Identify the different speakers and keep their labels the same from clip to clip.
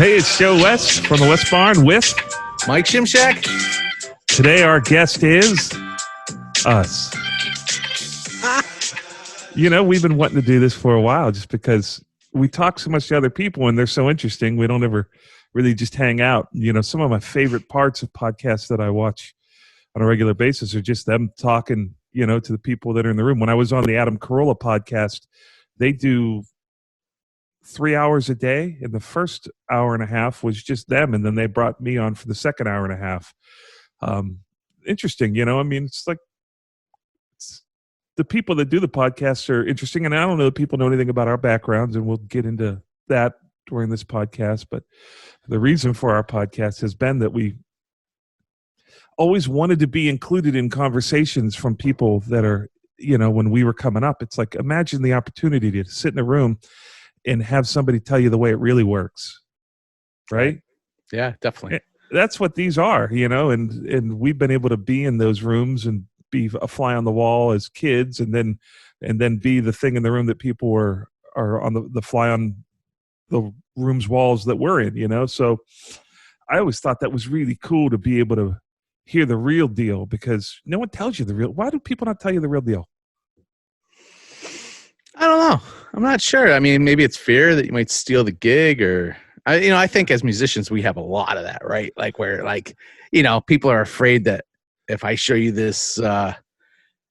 Speaker 1: Hey, it's Joe West from the West Barn with
Speaker 2: Mike Shimshack.
Speaker 1: Today our guest is us. You know, we've been wanting to do this for a while just because we talk so much to other people and they're so interesting. We don't ever really just hang out. You know, some of my favorite parts of podcasts that I watch on a regular basis are just them talking, you know, to the people that are in the room. When I was on the Adam Carolla podcast, they do 3 hours a day, and the first hour and a half was just them, and then they brought me on for the second hour and a half. Interesting, you know. I mean, it's the people that do the podcasts are interesting, and I don't know that people know anything about our backgrounds, and we'll get into that during this podcast. But the reason for our podcast has been that we always wanted to be included in conversations from people that are, you know, when we were coming up, it's like, imagine the opportunity to sit in a room and have somebody tell you the way it really works. Right?
Speaker 2: Yeah, definitely.
Speaker 1: That's what these are, you know, and we've been able to be in those rooms and be a fly on the wall as kids, and then be the thing in the room that people are on the fly on the room's walls that we're in, you know. So I always thought that was really cool to be able to hear the real deal, because no one tells you the real. Why do people not tell you the real deal?
Speaker 2: I don't know. I'm not sure. I mean, maybe it's fear that you might steal the gig, or I think as musicians we have a lot of that, right? Like where, like, you know, people are afraid that if I show you this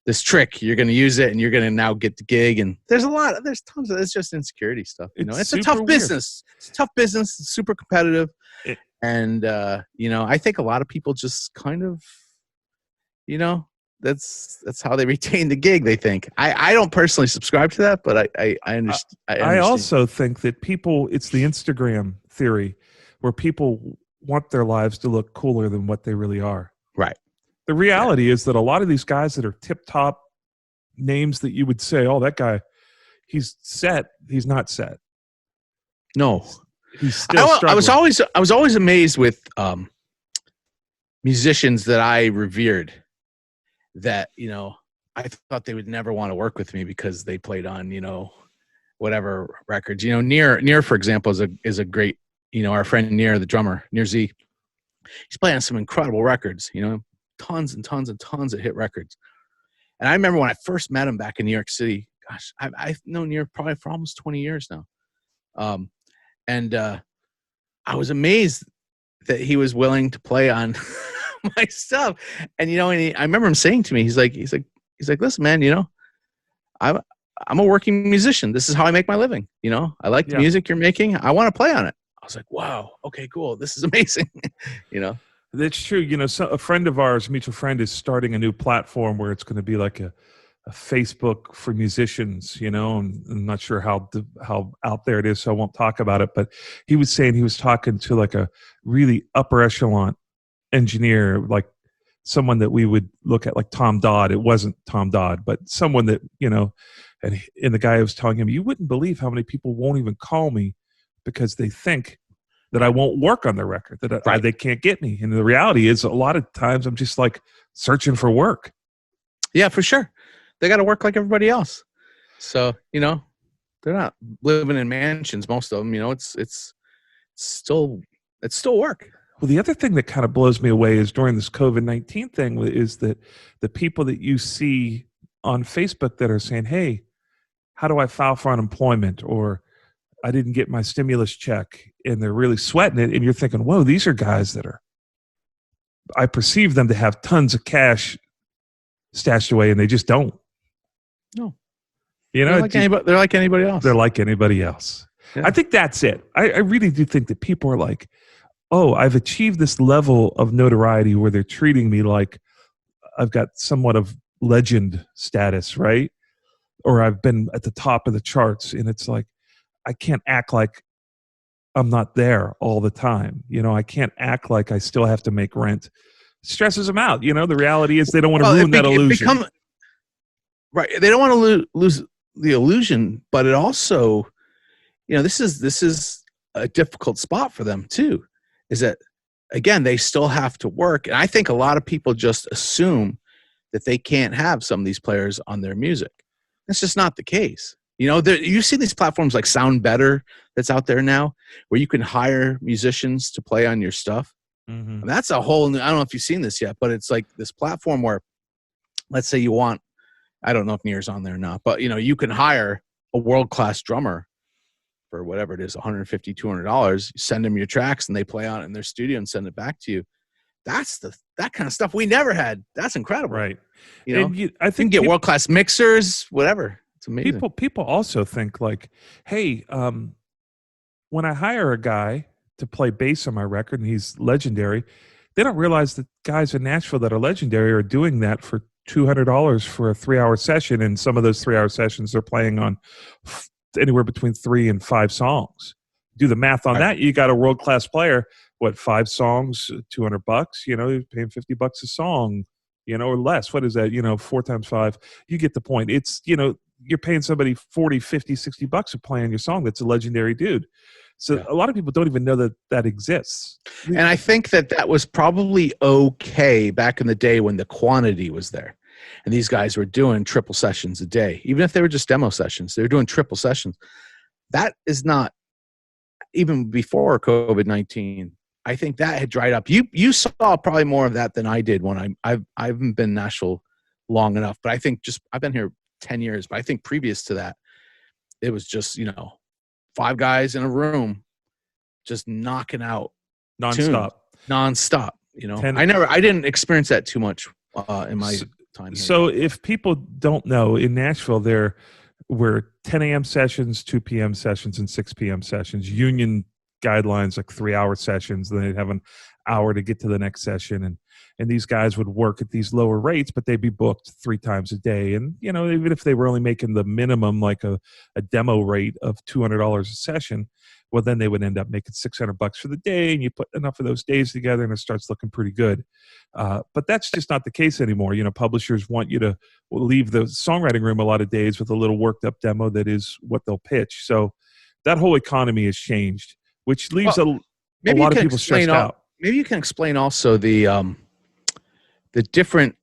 Speaker 2: this trick, you're going to use it and you're going to now get the gig. And there's tons of it's just insecurity stuff. You know, it's a tough business. It's a tough business. It's super competitive, and you know, I think a lot of people just kind of, you know, that's how they retain the gig, they think. I don't personally subscribe to that, but I understand.
Speaker 1: I also think that people, it's the Instagram theory where people want their lives to look cooler than what they really are.
Speaker 2: Right.
Speaker 1: The reality is that a lot of these guys that are tip-top names that you would say, oh, that guy, he's set. He's not set.
Speaker 2: No.
Speaker 1: He's still struggling.
Speaker 2: I was always amazed with musicians that I revered, that, you know, I thought they would never want to work with me because they played on, you know, whatever records. You know, Near, for example, is a great, you know, our friend Near, the drummer, Near Z. He's playing on some incredible records, you know, tons and tons and tons of hit records. And I remember when I first met him back in New York City, gosh, I've known Near probably for almost 20 years now. And I was amazed that he was willing to play on my stuff. And, you know, I remember him saying to me, he's like, listen, man, you know, I'm a working musician. This is how I make my living. You know, I like the music you're making. I want to play on it. I was like, wow, okay, cool. This is amazing. You know,
Speaker 1: that's true. You know, a friend of ours, mutual friend, is starting a new platform where it's going to be like a Facebook for musicians, you know, and I'm not sure how out there it is, so I won't talk about it. But he was saying he was talking to like a really upper echelon engineer, like someone that we would look at like Tom Dodd. It wasn't Tom Dodd, but someone that, you know, and the guy was telling him, you wouldn't believe how many people won't even call me because they think that I won't work on their record, that they can't get me. And the reality is a lot of times I'm just like searching for work.
Speaker 2: Yeah, for sure. They got to work like everybody else. So, you know, they're not living in mansions, most of them, you know, it's still work.
Speaker 1: Well, the other thing that kind of blows me away is during this COVID-19 thing is that the people that you see on Facebook that are saying, hey, how do I file for unemployment? Or I didn't get my stimulus check, and they're really sweating it. And you're thinking, whoa, these are guys that I perceive them to have tons of cash stashed away, and they just don't.
Speaker 2: No.
Speaker 1: You know,
Speaker 2: they're like anybody else.
Speaker 1: They're like anybody else. Yeah. I think that's it. I really do think that people are like, oh, I've achieved this level of notoriety where they're treating me like I've got somewhat of legend status, right? Or I've been at the top of the charts, and it's like, I can't act like I'm not there all the time. You know, I can't act like I still have to make rent. It stresses them out. You know, the reality is they don't want to ruin that illusion.
Speaker 2: Right. They don't want to lose the illusion, but it also, you know, this is a difficult spot for them too, is that, again, they still have to work. And I think a lot of people just assume that they can't have some of these players on their music. That's just not the case. You know, you see these platforms like Sound Better that's out there now, where you can hire musicians to play on your stuff.
Speaker 1: Mm-hmm.
Speaker 2: And that's a whole new, I don't know if you've seen this yet, but it's like this platform where, let's say you want, I don't know if Nier's on there or not, but, you know, you can hire a world-class drummer for whatever it is, $150, $200. You send them your tracks and they play on it in their studio and send it back to you. That's that kind of stuff we never had. That's incredible.
Speaker 1: Right.
Speaker 2: You know,
Speaker 1: and I think
Speaker 2: you can get world-class mixers, whatever. It's amazing.
Speaker 1: People also think like, hey, when I hire a guy to play bass on my record and he's legendary, they don't realize that guys in Nashville that are legendary are doing that for $200 for a 3-hour session. And some of those 3-hour sessions they're playing on anywhere between 3 and 5 songs. Do the math on that. You got a world-class player, what, 5 songs, $200, you know, you're paying $50 a song, you know, or less. What is that? You know, 4 times 5, you get the point. It's, you know, you're paying somebody 40, 50, $60 to play on your song. That's a legendary dude. So a lot of people don't even know that that exists.
Speaker 2: And I think that was probably okay back in the day when the quantity was there. And these guys were doing triple sessions a day. Even if they were just demo sessions, they were doing triple sessions. That is not, even before COVID-19, I think that had dried up. You saw probably more of that than I did when I haven't been in Nashville long enough. But I think I've been here 10 years. But I think previous to that, it was just, you know, 5 guys in a room just knocking out
Speaker 1: nonstop,
Speaker 2: you know. I didn't experience that too much in my time here.
Speaker 1: So if people don't know, in Nashville there were 10 a.m. sessions, 2 p.m. sessions, and 6 p.m. sessions. Union guidelines like 3-hour sessions. Then they'd have an hour to get to the next session, and these guys would work at these lower rates, but they'd be booked 3 times a day. And, you know, even if they were only making the minimum, like a demo rate of $200 a session, well, then they would end up making $600 for the day, and you put enough of those days together and it starts looking pretty good. But that's just not the case anymore. You know, publishers want you to leave the songwriting room a lot of days with a little worked up demo that is what they'll pitch. So that whole economy has changed, which leaves a lot of people stressed out.
Speaker 2: Maybe you can explain also the different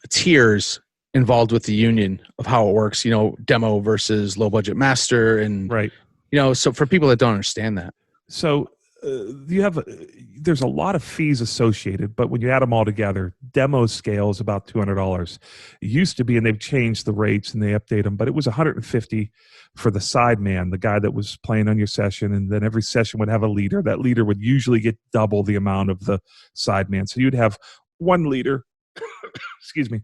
Speaker 2: tiers involved with the union of how it works, you know, demo versus low budget master, and
Speaker 1: right.
Speaker 2: You know, so for people that don't understand that.
Speaker 1: So there's a lot of fees associated, but when you add them all together, demo scale is about $200. It used to be, and they've changed the rates and they update them, but it was $150 for the sideman, the guy that was playing on your session, and then every session would have a leader. That leader would usually get double the amount of the sideman. So you'd have one leader, excuse me,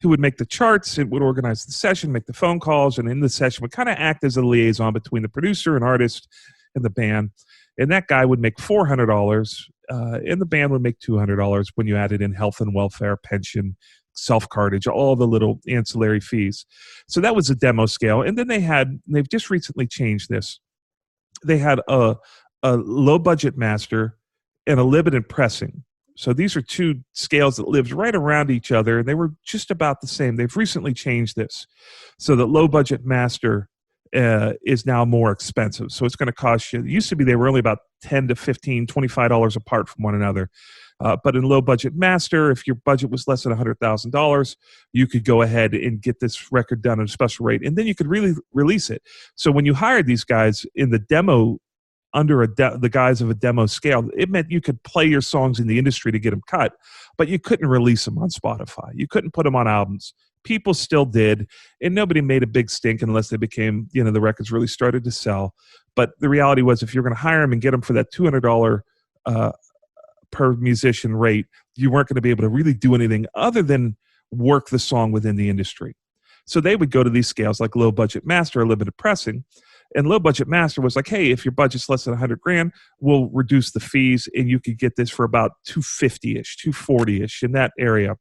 Speaker 1: who would make the charts, and would organize the session, make the phone calls, and in the session would kind of act as a liaison between the producer and artist and the band. And that guy would make $400, and the band would make $200 when you added in health and welfare, pension, self-cartage, all the little ancillary fees. So that was a demo scale. And then they've just recently changed this. They had a low-budget master and a limited pressing. So these are 2 scales that lived right around each other, and they were just about the same. They've recently changed this so that low-budget master is now more expensive. So it's going to cost you, it used to be they were only about $10 to $15, $25 apart from one another. But in low-budget master, if your budget was less than $100,000, you could go ahead and get this record done at a special rate, and then you could really release it. So when you hired these guys in the demo, under the guise of a demo scale, it meant you could play your songs in the industry to get them cut, but you couldn't release them on Spotify. You couldn't put them on albums. People still did, and nobody made a big stink unless they became, you know, the records really started to sell. But the reality was, if you're going to hire them and get them for that $200 per musician rate, you weren't going to be able to really do anything other than work the song within the industry. So they would go to these scales like low budget master or limited pressing. And low budget master was like, hey, if your budget's less than $100,000, we'll reduce the fees, and you could get this for about $250-ish, $240-ish in that area.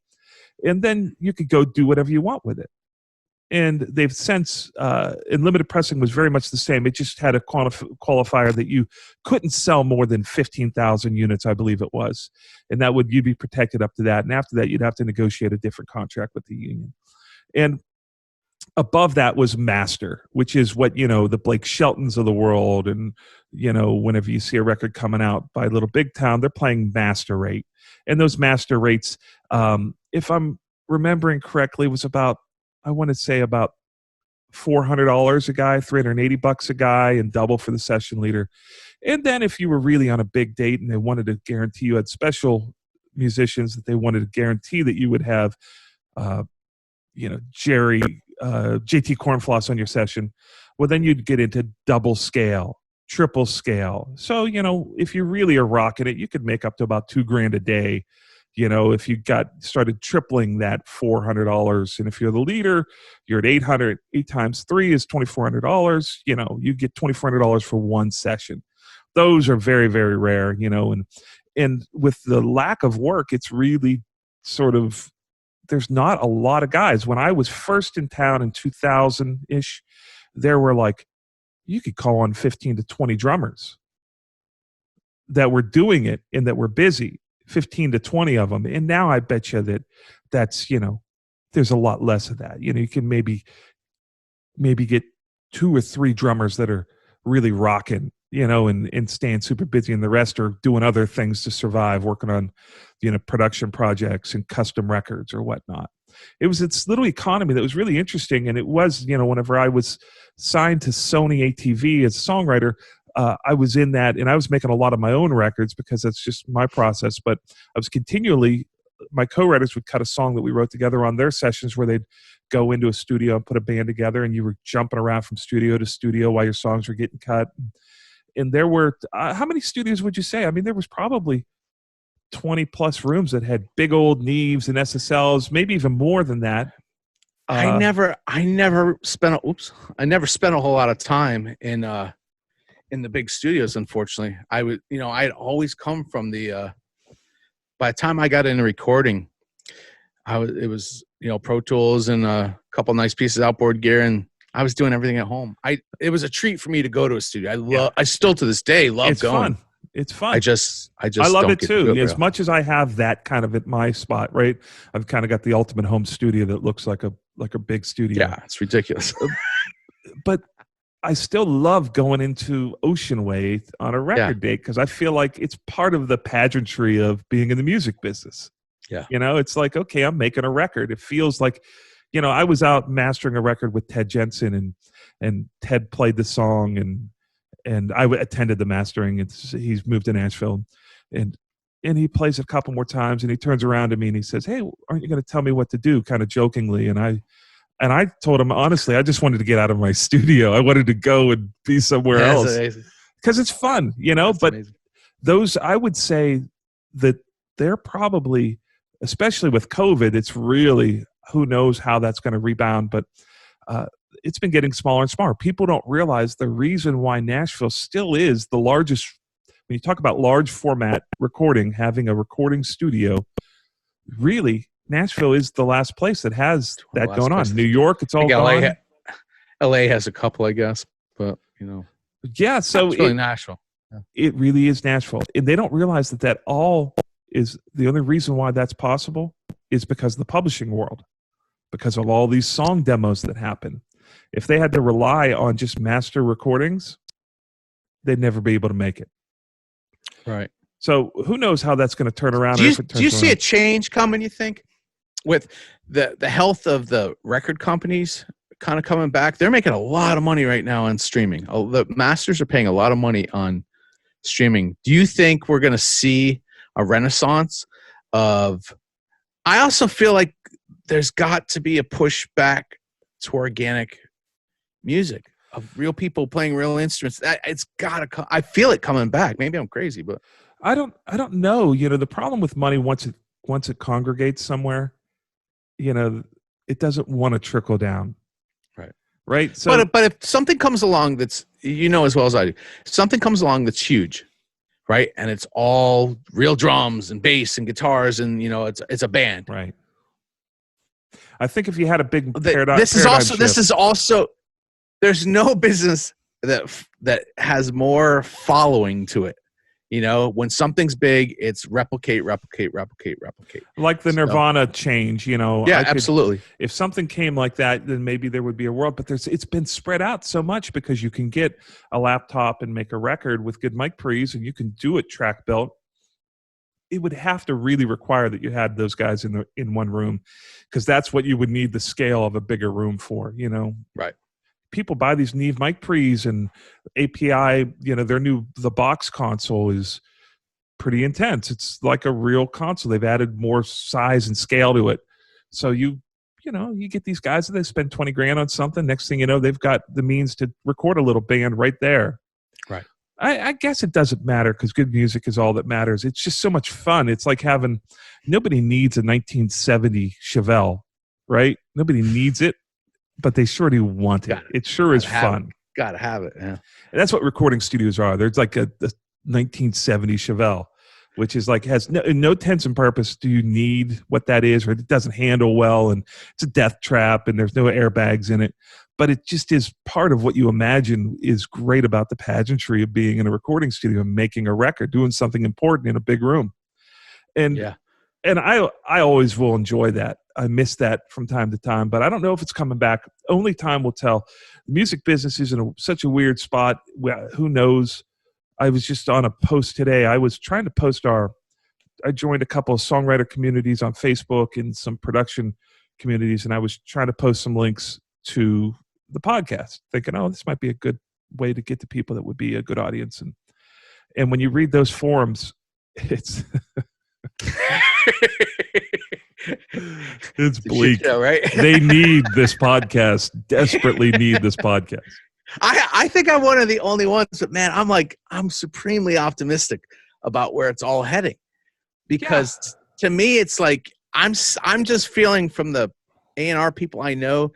Speaker 1: And then you could go do whatever you want with it. And they've since, and limited pressing was very much the same. It just had a qualifier that you couldn't sell more than 15,000 units, I believe it was. And you'd be protected up to that. And after that, you'd have to negotiate a different contract with the union. And above that was master, which is what, you know, the Blake Sheltons of the world, and, you know, whenever you see a record coming out by Little Big Town, they're playing master rate. And those master rates, if I'm remembering correctly, was about, I want to say about $400 a guy, $380 a guy, and double for the session leader. And then if you were really on a big date and they wanted to guarantee you had special musicians that they wanted to guarantee that you would have, JT Cornfloss on your session, well, then you'd get into double scale, triple scale. So, if you really are rocking it, you could make up to about $2,000 a day. If you started tripling that $400, and if you're the leader, you're at $800. 8 times 3 is $2,400. You get $2,400 for one session. Those are very, very rare. And with the lack of work, it's really sort of, there's not a lot of guys. When I was first in town in 2000-ish, there were you could call on 15 to 20 drummers that were doing it and that were busy. 15 to 20 of them. And now I bet you that's, there's a lot less of that. You can maybe get 2 or 3 drummers that are really rocking, and staying super busy, and the rest are doing other things to survive, working on, production projects and custom records or whatnot. It was its little economy that was really interesting. And it was, whenever I was signed to Sony ATV as a songwriter, I was in that, and I was making a lot of my own records because that's just my process. But I was continually, my co-writers would cut a song that we wrote together on their sessions where they'd go into a studio and put a band together, and you were jumping around from studio to studio while your songs were getting cut. And there were, how many studios would you say? I mean, there was probably 20 plus rooms that had big old Neves and SSLs, maybe even more than that.
Speaker 2: I never spent a whole lot of time in the big studios, unfortunately. I'd always come from the, by the time I got into recording, it was Pro Tools and a couple nice pieces of outboard gear, and I was doing everything at home. It was a treat for me to go to a studio. I still to this day love going.
Speaker 1: It's fun.
Speaker 2: I
Speaker 1: love it too. As much as I have that kind of at my spot, right? I've kind of got the ultimate home studio that looks like a big studio.
Speaker 2: Yeah, it's ridiculous.
Speaker 1: But I still love going into Ocean Way on a record date because I feel like it's part of the pageantry of being in the music business.
Speaker 2: Yeah.
Speaker 1: It's like, okay, I'm making a record. It feels like, I was out mastering a record with Ted Jensen, and Ted played the song, and I attended the mastering. He's moved to Nashville, and he plays a couple more times, and he turns around to me and he says, "Hey, aren't you going to tell me what to do?" kind of jokingly. And I told him, honestly, I just wanted to get out of my studio. I wanted to go and be somewhere else because it's fun, but amazing. Those, I would say that they're probably, especially with COVID, it's really, who knows how that's going to rebound, but it's been getting smaller and smaller. People don't realize the reason why Nashville still is the largest, when you talk about large format recording, having a recording studio, really, Nashville is the last place that has that going on. New York, it's all gone.
Speaker 2: LA has a couple, I guess, but
Speaker 1: yeah. So
Speaker 2: it's really Nashville. Yeah.
Speaker 1: It really is Nashville, and they don't realize that all is the only reason why that's possible is because of the publishing world, because of all these song demos that happen. If they had to rely on just master recordings, they'd never be able to make it.
Speaker 2: Right.
Speaker 1: So who knows how that's going to turn around?
Speaker 2: Do you see a change coming, you think? With the health of the record companies kind of coming back, they're making a lot of money right now on streaming. The masters are paying a lot of money on streaming. Do you think we're going to see a renaissance of? I also feel like there's got to be a push back to organic music of real people playing real instruments. It's got to. I feel it coming back. Maybe I'm crazy, but
Speaker 1: I don't know. The problem with money once it congregates somewhere, it doesn't want to trickle down. Right. So,
Speaker 2: but if something comes along that's, as well as I do, something comes along that's huge, right, and it's all real drums and bass and guitars, and it's a band,
Speaker 1: right. I think if you had a big
Speaker 2: this is also there's no business that has more following to it. When something's big, it's replicate.
Speaker 1: Like the Nirvana change,
Speaker 2: Yeah, absolutely.
Speaker 1: If something came like that, then maybe there would be a world. But it's been spread out so much because you can get a laptop and make a record with good mic pre's, and you can do it track built. It would have to really require that you had those guys in one room, because that's what you would need the scale of a bigger room for.
Speaker 2: Right.
Speaker 1: people buy these Neve mic pre's and API, the box console is pretty intense. It's like a real console. They've added more size and scale to it. So you get these guys that they spend 20 grand on something. Next thing you know, they've got the means to record a little band right there.
Speaker 2: Right.
Speaker 1: I guess it doesn't matter because good music is all that matters. It's just so much fun. It's like nobody needs a 1970 Chevelle, right? Nobody needs it, but they sure do want it. It sure is fun.
Speaker 2: Gotta have it, yeah.
Speaker 1: And that's what recording studios are. There's like a 1970 Chevelle, which is like has no intents and purpose. Do you need what that is, or it doesn't handle well, and it's a death trap, and there's no airbags in it. But it just is part of what you imagine is great about the pageantry of being in a recording studio and making a record, doing something important in a big room. And I always will enjoy that. I miss that from time to time, but I don't know if it's coming back. Only time will tell. The music business is in such a weird spot. Who knows? I was just on a post today. I was trying to post I joined a couple of songwriter communities on Facebook and some production communities, and I was trying to post some links to the podcast, thinking, oh, this might be a good way to get to people that would be a good audience. And when you read those forums, it's it's bleak.
Speaker 2: Right?
Speaker 1: They need this podcast, desperately need this podcast.
Speaker 2: I think I'm one of the only ones, but man, I'm supremely optimistic about where it's all heading, because to me, it's like I'm just feeling from the A&R people I know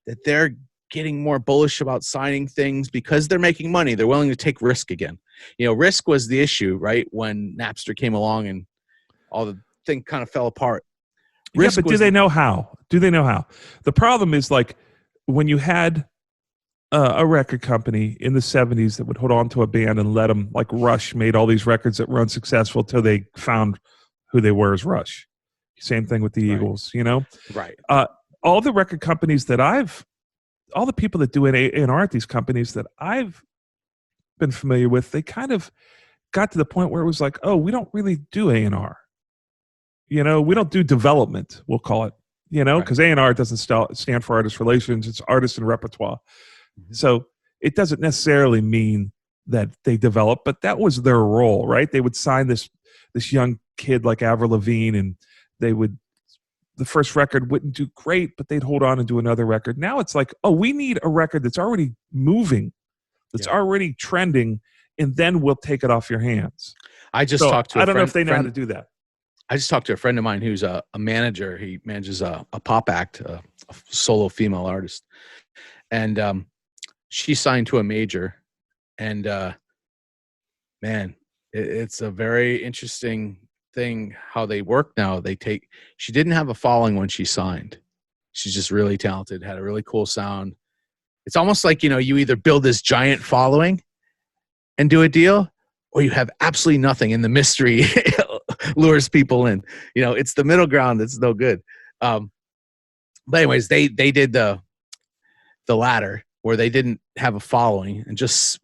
Speaker 2: that they're getting more bullish about signing things because they're making money. They're willing to take risk again. Risk was the issue, right? When Napster came along and all the thing kind of fell apart.
Speaker 1: But do they know how? The problem is, like, when you had a record company in the 70s that would hold on to a band and let them, like Rush made all these records that were unsuccessful till they found who they were as Rush. Same thing with the Eagles,
Speaker 2: Right.
Speaker 1: All the record companies all the people that do A&R at these companies that I've been familiar with, they kind of got to the point where it was like, oh, we don't really do A&R. We don't do development, we'll call it, because A&R doesn't stand for artist relations. It's artist and repertoire. Mm-hmm. So it doesn't necessarily mean that they develop, but that was their role, right? They would sign this young kid like Avril Lavigne, and the first record wouldn't do great, but they'd hold on and do another record. Now it's like, oh, we need a record that's already moving, that's already trending, and then we'll take it off your hands.
Speaker 2: I don't
Speaker 1: know if they know how to do that.
Speaker 2: I just talked to a friend of mine who's a manager. He manages a pop act, a solo female artist. And she signed to a major. And, man, it's a very interesting thing how they work now. She didn't have a following when she signed. She's just really talented, had a really cool sound. It's almost like, you either build this giant following and do a deal, or you have absolutely nothing, and the mystery lures people in. It's the middle ground that's no good. But anyways, they did the latter, where they didn't have a following and just,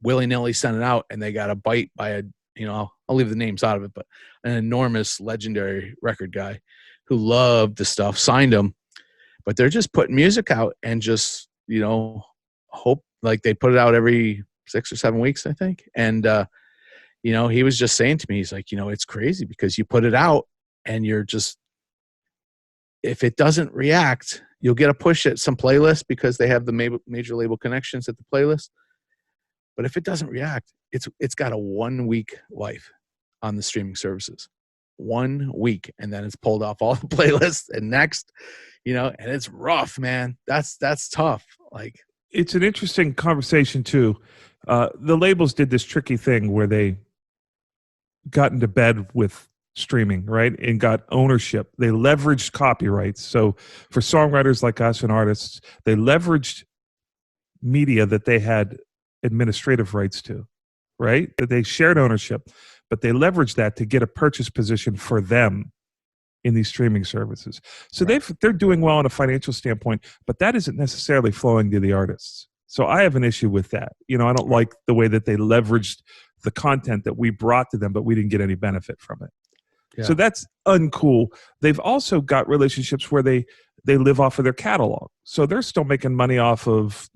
Speaker 2: willy-nilly sent it out, and they got a bite by I'll leave the names out of it, but an enormous legendary record guy who loved the stuff, signed them, but they're just putting music out and just, hope, like, they put it out every 6 or 7 weeks, I think. And, he was just saying to me, he's like, it's crazy because you put it out and you're just, if it doesn't react, you'll get a push at some playlist because they have the major label connections at the playlist. But if it doesn't react, it's got a 1 week life on the streaming services. 1 week, and then it's pulled off all the playlists, and next, and it's rough, man. That's tough. Like,
Speaker 1: it's an interesting conversation too. The labels did this tricky thing where they got into bed with streaming, right? And got ownership. They leveraged copyrights. So for songwriters like us and artists, they leveraged media that they had administrative rights to, right? That they shared ownership, but they leveraged that to get a purchase position for them in these streaming services. So they're doing well on a financial standpoint, but that isn't necessarily flowing to the artists. So I have an issue with that. I don't like the way that they leveraged the content that we brought to them, but we didn't get any benefit from it. Yeah. So that's uncool. They've also got relationships where they they live off of their catalog. So they're still making money off of,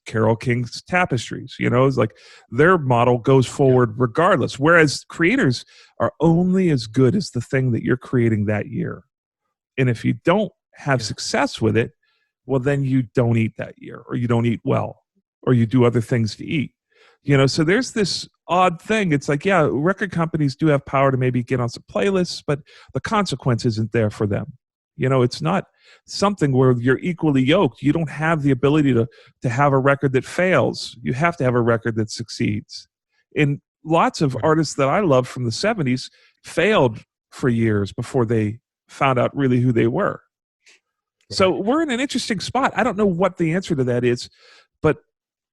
Speaker 1: Carole King's tapestries. It's like their model goes forward regardless. Whereas creators are only as good as the thing that you're creating that year. And if you don't have success with it, well, then you don't eat that year, or you don't eat well, or you do other things to eat. So there's this odd thing. It's like, yeah, record companies do have power to maybe get on some playlists, but the consequence isn't there for them. It's not something where you're equally yoked. You don't have the ability to have a record that fails. You have to have a record that succeeds. And lots of artists that I love from the 70s failed for years before they found out really who they were. Right. So we're in an interesting spot. I don't know what the answer to that is, but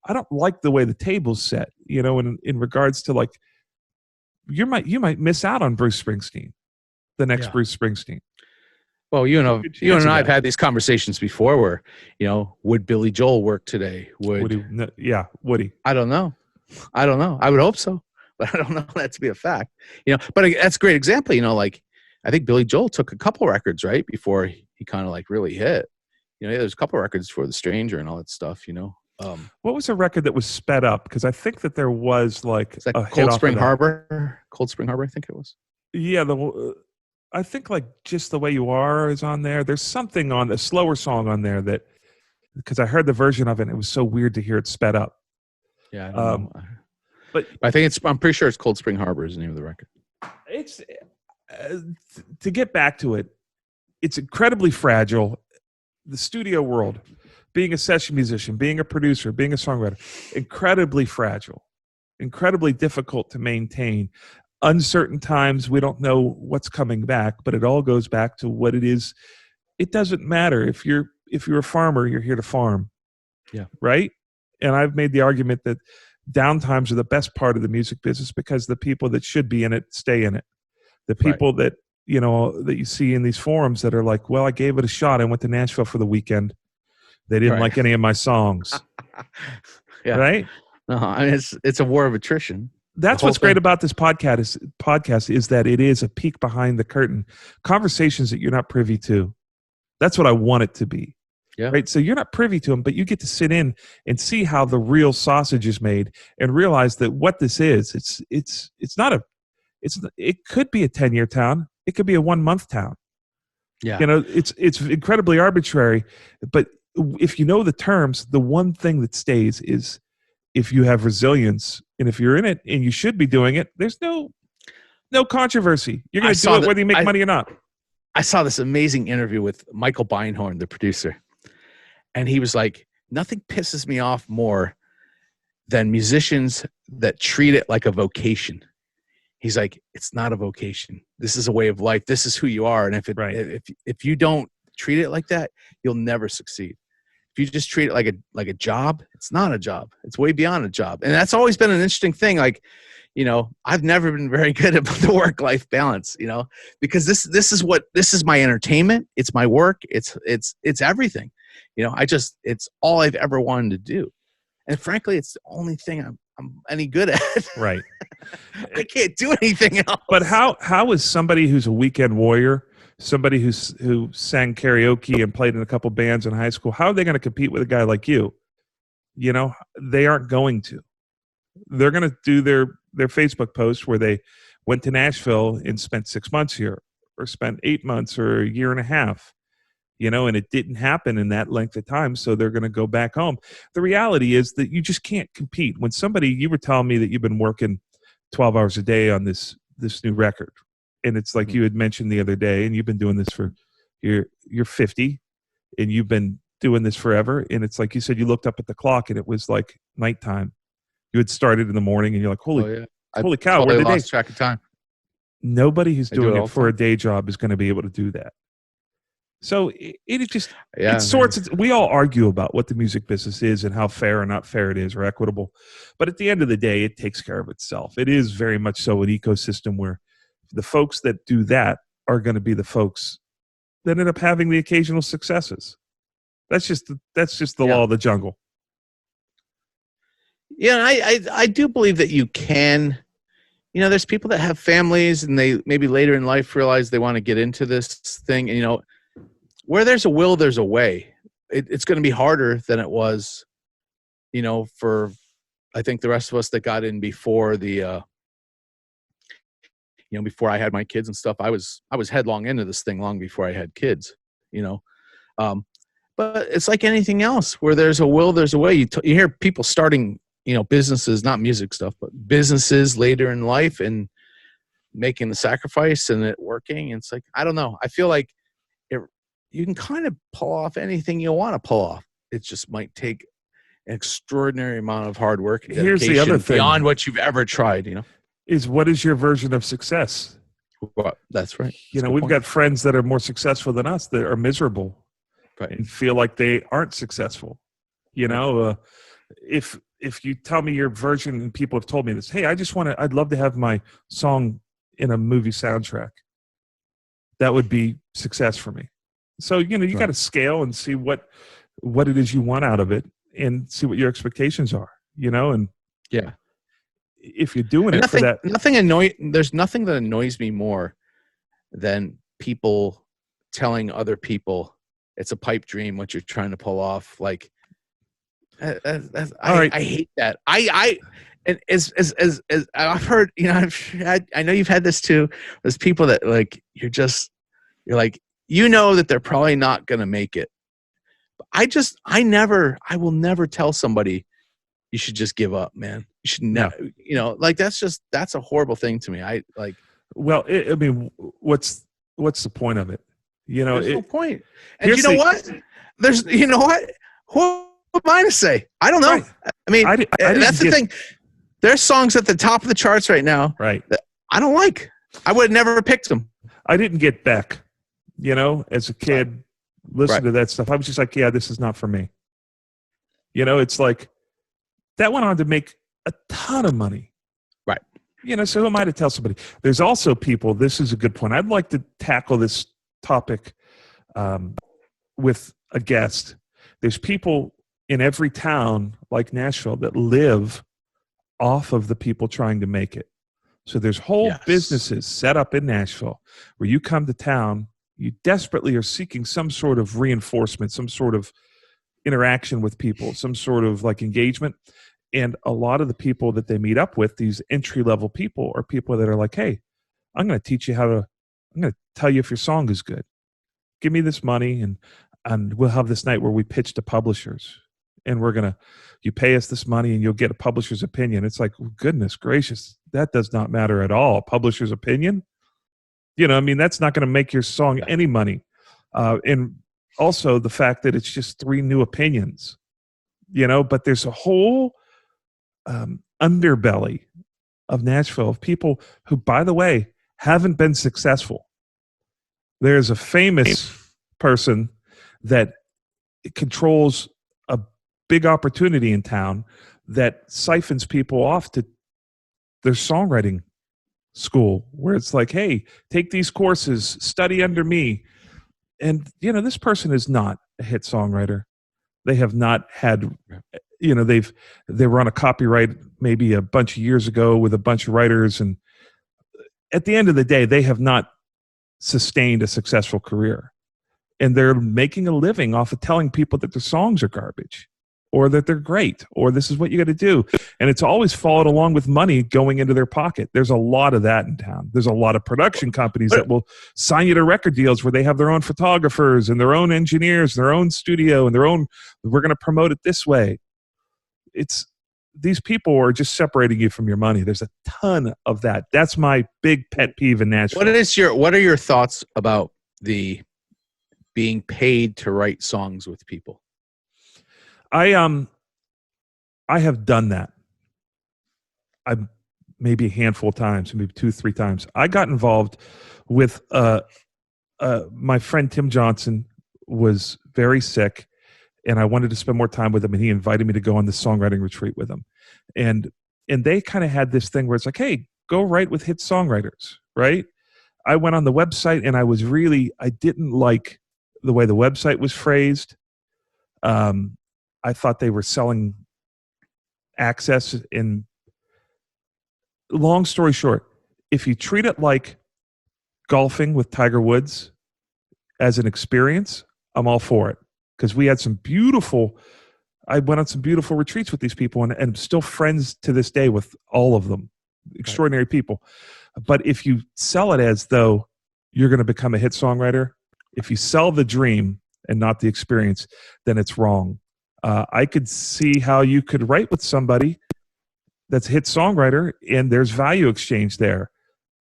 Speaker 1: I don't like the way the table's set, in regards to, like, you might miss out on Bruce Springsteen, the next Bruce Springsteen.
Speaker 2: Well, you and I have had these conversations before where, would Billy Joel work today? Would he? I don't know. I would hope so, but I don't know that to be a fact. But that's a great example. Like, I think Billy Joel took a couple records, right, before he kind of like really hit. There's a couple records for The Stranger and all that stuff.
Speaker 1: What was a record that was sped up? Because I think that there was like
Speaker 2: a Cold Spring Harbor. Cold Spring Harbor, I think it was.
Speaker 1: Yeah, I think like Just the Way You Are is on there. There's something on a slower song on there that, because I heard the version of it, and it was so weird to hear it sped up.
Speaker 2: Yeah, I don't know. But I think I'm pretty sure it's Cold Spring Harbor is the name of the record.
Speaker 1: It's to get back to it. It's incredibly fragile. The studio world, being a session musician, being a producer, being a songwriter, incredibly fragile, incredibly difficult to maintain. Uncertain times, we don't know what's coming back, but it all goes back to what it is. It doesn't matter if you're a farmer, you're here to farm.
Speaker 2: Yeah. Right?
Speaker 1: And I've made the argument that downtimes are the best part of the music business because the people that should be in it stay in it. The people that that you see in these forums that are like, well, I gave it a shot. I went to Nashville for the weekend. They didn't like any of my songs. Right?
Speaker 2: No, I mean, it's a war of attrition.
Speaker 1: That's what's great about this podcast is that it is a peek behind the curtain. Conversations that you're not privy to. That's what I want it to be.
Speaker 2: Yeah.
Speaker 1: Right. So you're not privy to them, but you get to sit in and see how the real sausage is made and realize that what this is, it could be a 10-year town. It could be a 1-month town.
Speaker 2: Yeah.
Speaker 1: It's incredibly arbitrary, but if you know the terms, the one thing that stays is if you have resilience, and if you're in it and you should be doing it, there's no controversy. You're going to do it whether you make money or not.
Speaker 2: I saw this amazing interview with Michael Beinhorn, the producer, and he was like, nothing pisses me off more than musicians that treat it like a vocation. He's like, it's not a vocation. This is a way of life. This is who you are. And if you don't treat it like that, you'll never succeed. If you just treat it like a job, it's not a job. It's way beyond a job. And that's always been an interesting thing. Like, I've never been very good at the work-life balance, because this is my entertainment. It's my work. It's everything. It's all I've ever wanted to do. And frankly, it's the only thing I'm any good at.
Speaker 1: Right.
Speaker 2: I can't do anything else.
Speaker 1: But how is somebody who's a weekend warrior, somebody who sang karaoke and played in a couple bands in high school, how are they going to compete with a guy like you? They aren't going to. They're going to do their Facebook post where they went to Nashville and spent 6 months here, or spent 8 months, or a year and a half. And it didn't happen in that length of time, so they're going to go back home. The reality is that you just can't compete. When you were telling me that you've been working 12 hours a day on this new record, and it's like you had mentioned the other day, and you've been doing this for, you're 50, and you've been doing this forever, and it's like you said, you looked up at the clock, and it was like nighttime. You had started in the morning, and you're like, holy cow, where did
Speaker 2: lost track of time.
Speaker 1: Nobody who's doing it for a day job is going to be able to do that. So we all argue about what the music business is and how fair or not fair it is, or equitable. But at the end of the day, it takes care of itself. It is very much so an ecosystem where the folks that do that are going to be the folks that end up having the occasional successes. That's just the law of the jungle.
Speaker 2: Yeah, I do believe that you can. There's people that have families and they maybe later in life realize they want to get into this thing. And, where there's a will, there's a way. It's going to be harder than it was, you know, for I think the rest of us that got in before the, you know, before I had my kids and stuff. I was headlong into this thing long before I had kids, you know. But it's like anything else, where there's a will, there's a way. You hear people starting, you know, businesses, not music stuff, but businesses later in life and making the sacrifice and it working. And it's like, I don't know. I feel like you can kind of pull off anything you want to pull off. It just might take an extraordinary amount of hard work and dedication.
Speaker 1: Here's the other thing.
Speaker 2: Beyond what you've ever tried, you know.
Speaker 1: Is what is your version of success?
Speaker 2: Well, that's right.
Speaker 1: You know, we've got friends that are more successful than us that are miserable,
Speaker 2: right,
Speaker 1: and feel like they aren't successful. You know, if you tell me your version, and people have told me this, hey, I'd love to have my song in a movie soundtrack. That would be success for me. So, you know, you got to scale and see what it is you want out of it and see what your expectations are, you know, and
Speaker 2: yeah.
Speaker 1: If you're doing it for that,
Speaker 2: there's nothing that annoys me more than people telling other people it's a pipe dream what you're trying to pull off. Like, I hate that. And as I've heard, you know, I know you've had this too. There's people that like you're like, you know that they're probably not gonna make it. But I will never tell somebody you should just give up, man. You should never, you know, like that's a horrible thing to me.
Speaker 1: Well, I mean, what's the point of it? You know,
Speaker 2: there's no point. And you know what? Who am I to say? I don't know. Right. I mean, that's the thing. There's songs at the top of the charts right now,
Speaker 1: right,
Speaker 2: that I don't like. I would have never picked them.
Speaker 1: I didn't get Beck, you know, as a kid, listen to that stuff. I was just like, yeah, this is not for me. You know, it's like that went on to make a ton of money.
Speaker 2: Right.
Speaker 1: You know, so who am I to tell somebody? There's also people, this is a good point. I'd like to tackle this topic with a guest. There's people in every town like Nashville that live off of the people trying to make it. So there's whole businesses set up in Nashville where you come to town, you desperately are seeking some sort of reinforcement, some sort of interaction with people, some sort of like engagement. And a lot of the people that they meet up with, these entry-level people, are people that are like, hey, I'm going to teach you I'm going to tell you if your song is good. Give me this money and we'll have this night where we pitch to publishers. And you pay us this money and you'll get a publisher's opinion. It's like, goodness gracious, that does not matter at all. Publisher's opinion? You know, I mean, that's not going to make your song any money. And also the fact that it's just 3 new opinions, you know, but there's a whole underbelly of Nashville of people who, by the way, haven't been successful. There's a famous person that controls a big opportunity in town that siphons people off to their songwriting school, where it's like, hey, take these courses, study under me. And, you know, this person is not a hit songwriter. They have not had, you know, they were on a copyright maybe a bunch of years ago with a bunch of writers. And at the end of the day, they have not sustained a successful career. And they're making a living off of telling people that their songs are garbage or that they're great or this is what you got to do. And it's always followed along with money going into their pocket. There's a lot of that in town. There's a lot of production companies that will sign you to record deals where they have their own photographers and their own engineers, their own studio and we're going to promote it this way. These people are just separating you from your money. There's a ton of that. That's my big pet peeve in Nashville.
Speaker 2: What are your thoughts about the being paid to write songs with people?
Speaker 1: I have done that. Maybe a handful of times, maybe 2-3 times. I got involved with my friend Tim Johnson was very sick, and I wanted to spend more time with him, and he invited me to go on the songwriting retreat with him. And they kind of had this thing where it's like, hey, go write with hit songwriters, right? I went on the website, and I didn't like the way the website was phrased. I thought they were selling access. In long story short, if you treat it like golfing with Tiger Woods as an experience, I'm all for it, because we had some beautiful. I went on some beautiful retreats with these people, and I'm still friends to this day with all of them. Extraordinary people. But if you sell it as though you're going to become a hit songwriter, if you sell the dream and not the experience, then it's wrong. I could see how you could write with somebody that's a hit songwriter, and there's value exchange there.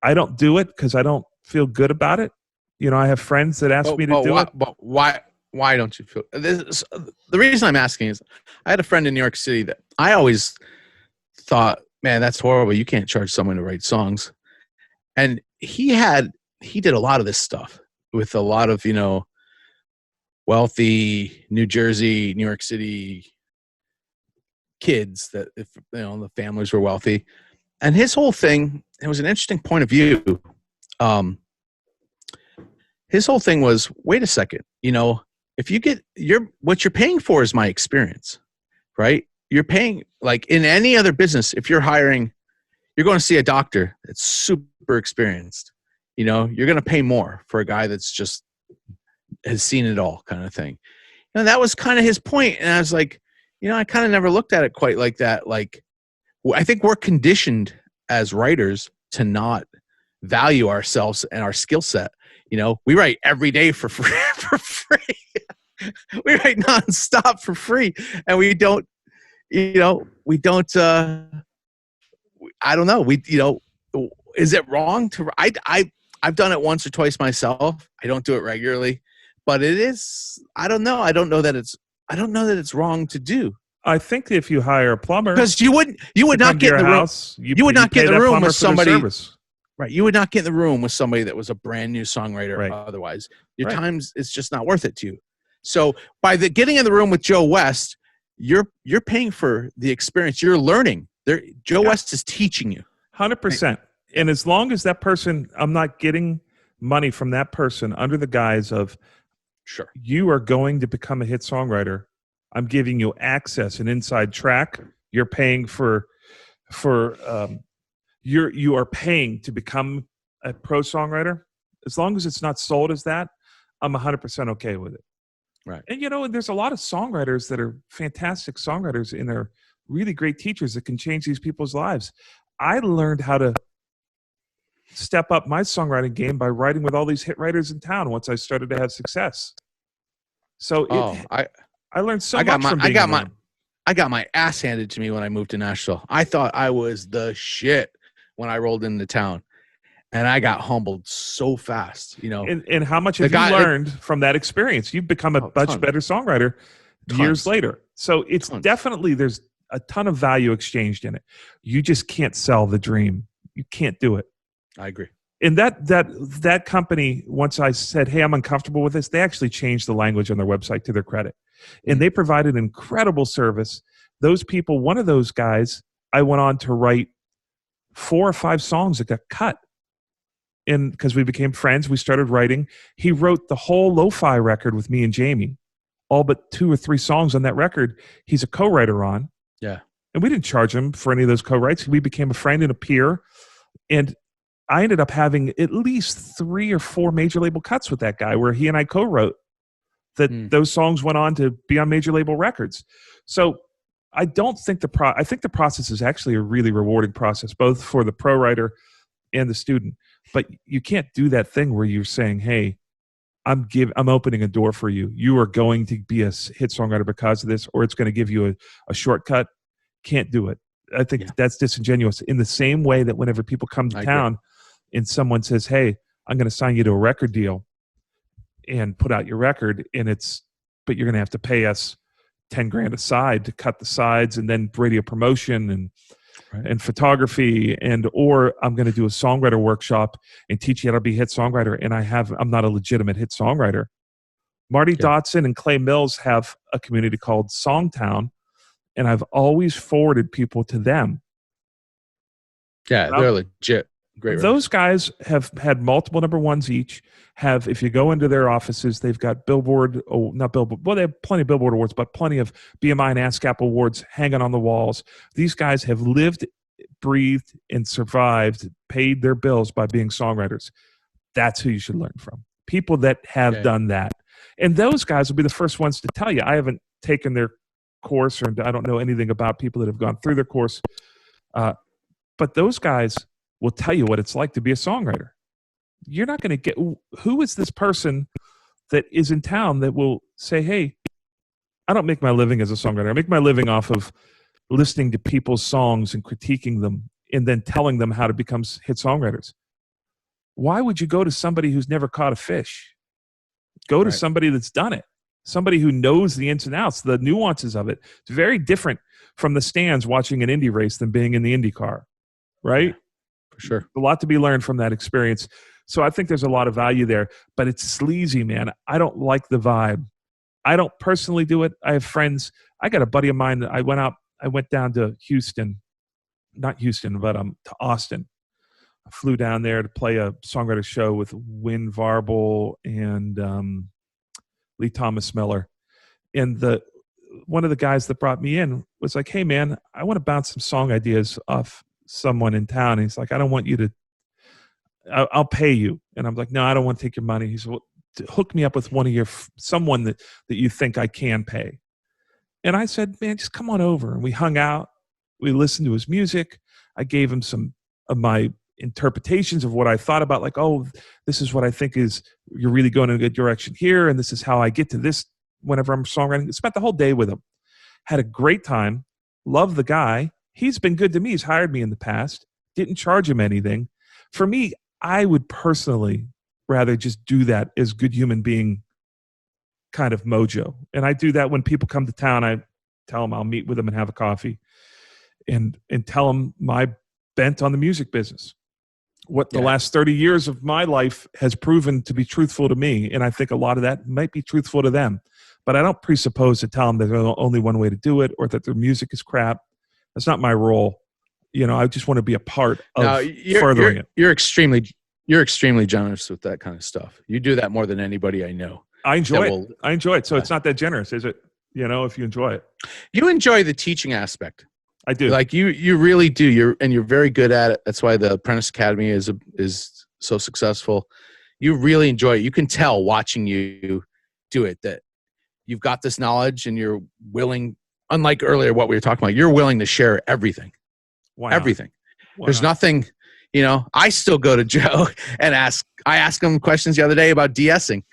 Speaker 1: I don't do it because I don't feel good about it. You know, I have friends that ask me to do it.
Speaker 2: But why don't you feel this? The reason I'm asking is I had a friend in New York City that I always thought, man, that's horrible. You can't charge someone to write songs. And he did a lot of this stuff with a lot of, you know, wealthy New Jersey, New York City kids that, if you know, the families were wealthy. And his whole thing, it was an interesting point of view. His whole thing was, wait a second, you know, if you get what you're paying for is my experience, right? You're paying, like in any other business, if you're hiring, you're going to see a doctor that's super experienced, you know, you're going to pay more for a guy that's just has seen it all kind of thing. You know, that was kind of his point. And I was like, you know, I kind of never looked at it quite like that. Like, I think we're conditioned as writers to not value ourselves and our skill set. You know, we write every day for free, we write nonstop for free, and we don't, I don't know. Is it wrong to, I've done it once or twice myself. I don't do it regularly, but it is, I don't know that it's wrong to do.
Speaker 1: I think if you hire a plumber,
Speaker 2: because you would not get in the room. You would not get in the room with somebody. Right. You would not get in the room with somebody that was a brand new songwriter. Right. Otherwise, your time's it's just not worth it to you. So by getting in the room with Joe West, you're paying for the experience. You're learning. Joe West is teaching you.
Speaker 1: 100%. And as long as that person, I'm not getting money from that person under the guise of,
Speaker 2: sure, you
Speaker 1: are going to become a hit songwriter. I'm giving you access, an inside track. You're paying you are paying to become a pro songwriter. As long as it's not sold as that, I'm 100% okay with it.
Speaker 2: Right.
Speaker 1: And, you know, there's a lot of songwriters that are fantastic songwriters, and they're really great teachers that can change these people's lives. I learned how to step up my songwriting game by writing with all these hit writers in town once I started to have success. So I learned so much from being
Speaker 2: I got my ass handed to me when I moved to Nashville. I thought I was the shit when I rolled into town, and I got humbled so fast, you know.
Speaker 1: And how much have you learned from that experience? You've become a much better songwriter years later. So it's definitely, there's a ton of value exchanged in it. You just can't sell the dream. You can't do it.
Speaker 2: I agree.
Speaker 1: And that company, once I said, hey, I'm uncomfortable with this, they actually changed the language on their website to their credit. And they provided incredible service. Those people, one of those guys, I went on to write 4 or 5 songs that got cut. And because we became friends, we started writing. He wrote the whole lo-fi record with me and Jamie, all but 2 or 3 songs on that record. He's a co-writer on.
Speaker 2: Yeah. And
Speaker 1: we didn't charge him for any of those co-writes. We became a friend and a peer. And I ended up having at least 3 or 4 major label cuts with that guy where he and I co-wrote that those songs went on to be on major label records. So I don't think I think the process is actually a really rewarding process, both for the pro writer and the student. But you can't do that thing where you're saying, hey, I'm opening a door for you. You are going to be a hit songwriter because of this, or it's going to give you a shortcut. Can't do it. I think that's disingenuous. In the same way that whenever people come to town and someone says, hey, I'm going to sign you to a record deal and put out your record, but you're going to have to pay us $10,000 aside to cut the sides, and then radio promotion and photography, or I'm going to do a songwriter workshop and teach you how to be a hit songwriter. And I'm not a legitimate hit songwriter. Marty Dotson and Clay Mills have a community called Songtown, and I've always forwarded people to them.
Speaker 2: Yeah, they're legit. Great.
Speaker 1: Those guys have had multiple number ones each. If you go into their offices, they've got Billboard, not Billboard, well, they have plenty of Billboard awards, but plenty of BMI and ASCAP awards hanging on the walls. These guys have lived, breathed, and survived, paid their bills by being songwriters. That's who you should learn from. People that have done that. And those guys will be the first ones to tell you. I haven't taken their course, or I don't know anything about people that have gone through their course. But those guys will tell you what it's like to be a songwriter. You're not going to get, who is this person that is in town that will say, hey, I don't make my living as a songwriter. I make my living off of listening to people's songs and critiquing them and then telling them how to become hit songwriters. Why would you go to somebody who's never caught a fish? Go to somebody that's done it. Somebody who knows the ins and outs, the nuances of it. It's very different from the stands watching an Indy race than being in the Indy car, right?
Speaker 2: Yeah, for sure.
Speaker 1: A lot to be learned from that experience. So I think there's a lot of value there, but it's sleazy, man. I don't like the vibe. I don't personally do it. I have friends. I got a buddy of mine that I went down to Houston, not Houston, but to Austin. I flew down there to play a songwriter show with Win Varble and Lee Thomas Miller. And one of the guys that brought me in was like, hey, man, I want to bounce some song ideas off someone in town. And he's like, I don't want you to, I'll pay you. And I'm like, no, I don't want to take your money. He said, well, hook me up with someone that you think I can pay. And I said, man, just come on over. And we hung out. We listened to his music. I gave him some of my interpretations of what I thought about, like, oh, this is what I think is, you're really going in a good direction here. And this is how I get to this whenever I'm songwriting. Spent the whole day with him. Had a great time. Love the guy. He's been good to me. He's hired me in the past. Didn't charge him anything. For me, I would personally rather just do that as good human being kind of mojo. And I do that when people come to town. I tell them I'll meet with them and have a coffee and tell them my bent on the music business. What the last 30 years of my life has proven to be truthful to me. And I think a lot of that might be truthful to them. But I don't presuppose to tell them there's only one way to do it or that their music is crap. That's not my role. You know, I just want to be a part of furthering it.
Speaker 2: You're extremely generous with that kind of stuff. You do that more than anybody I know.
Speaker 1: I enjoy it. I enjoy it. So it's not that generous, is it? You know, if you enjoy it.
Speaker 2: You enjoy the teaching aspect.
Speaker 1: I do.
Speaker 2: Like you really do. You're very good at it. That's why the Apprentice Academy is so successful. You really enjoy it. You can tell watching you do it that you've got this knowledge and you're willing, unlike earlier what we were talking about, you're willing to share everything.
Speaker 1: Why not?
Speaker 2: Everything.
Speaker 1: Why
Speaker 2: There's
Speaker 1: not?
Speaker 2: Nothing, I still go to Joe and I asked him questions the other day about de-essing.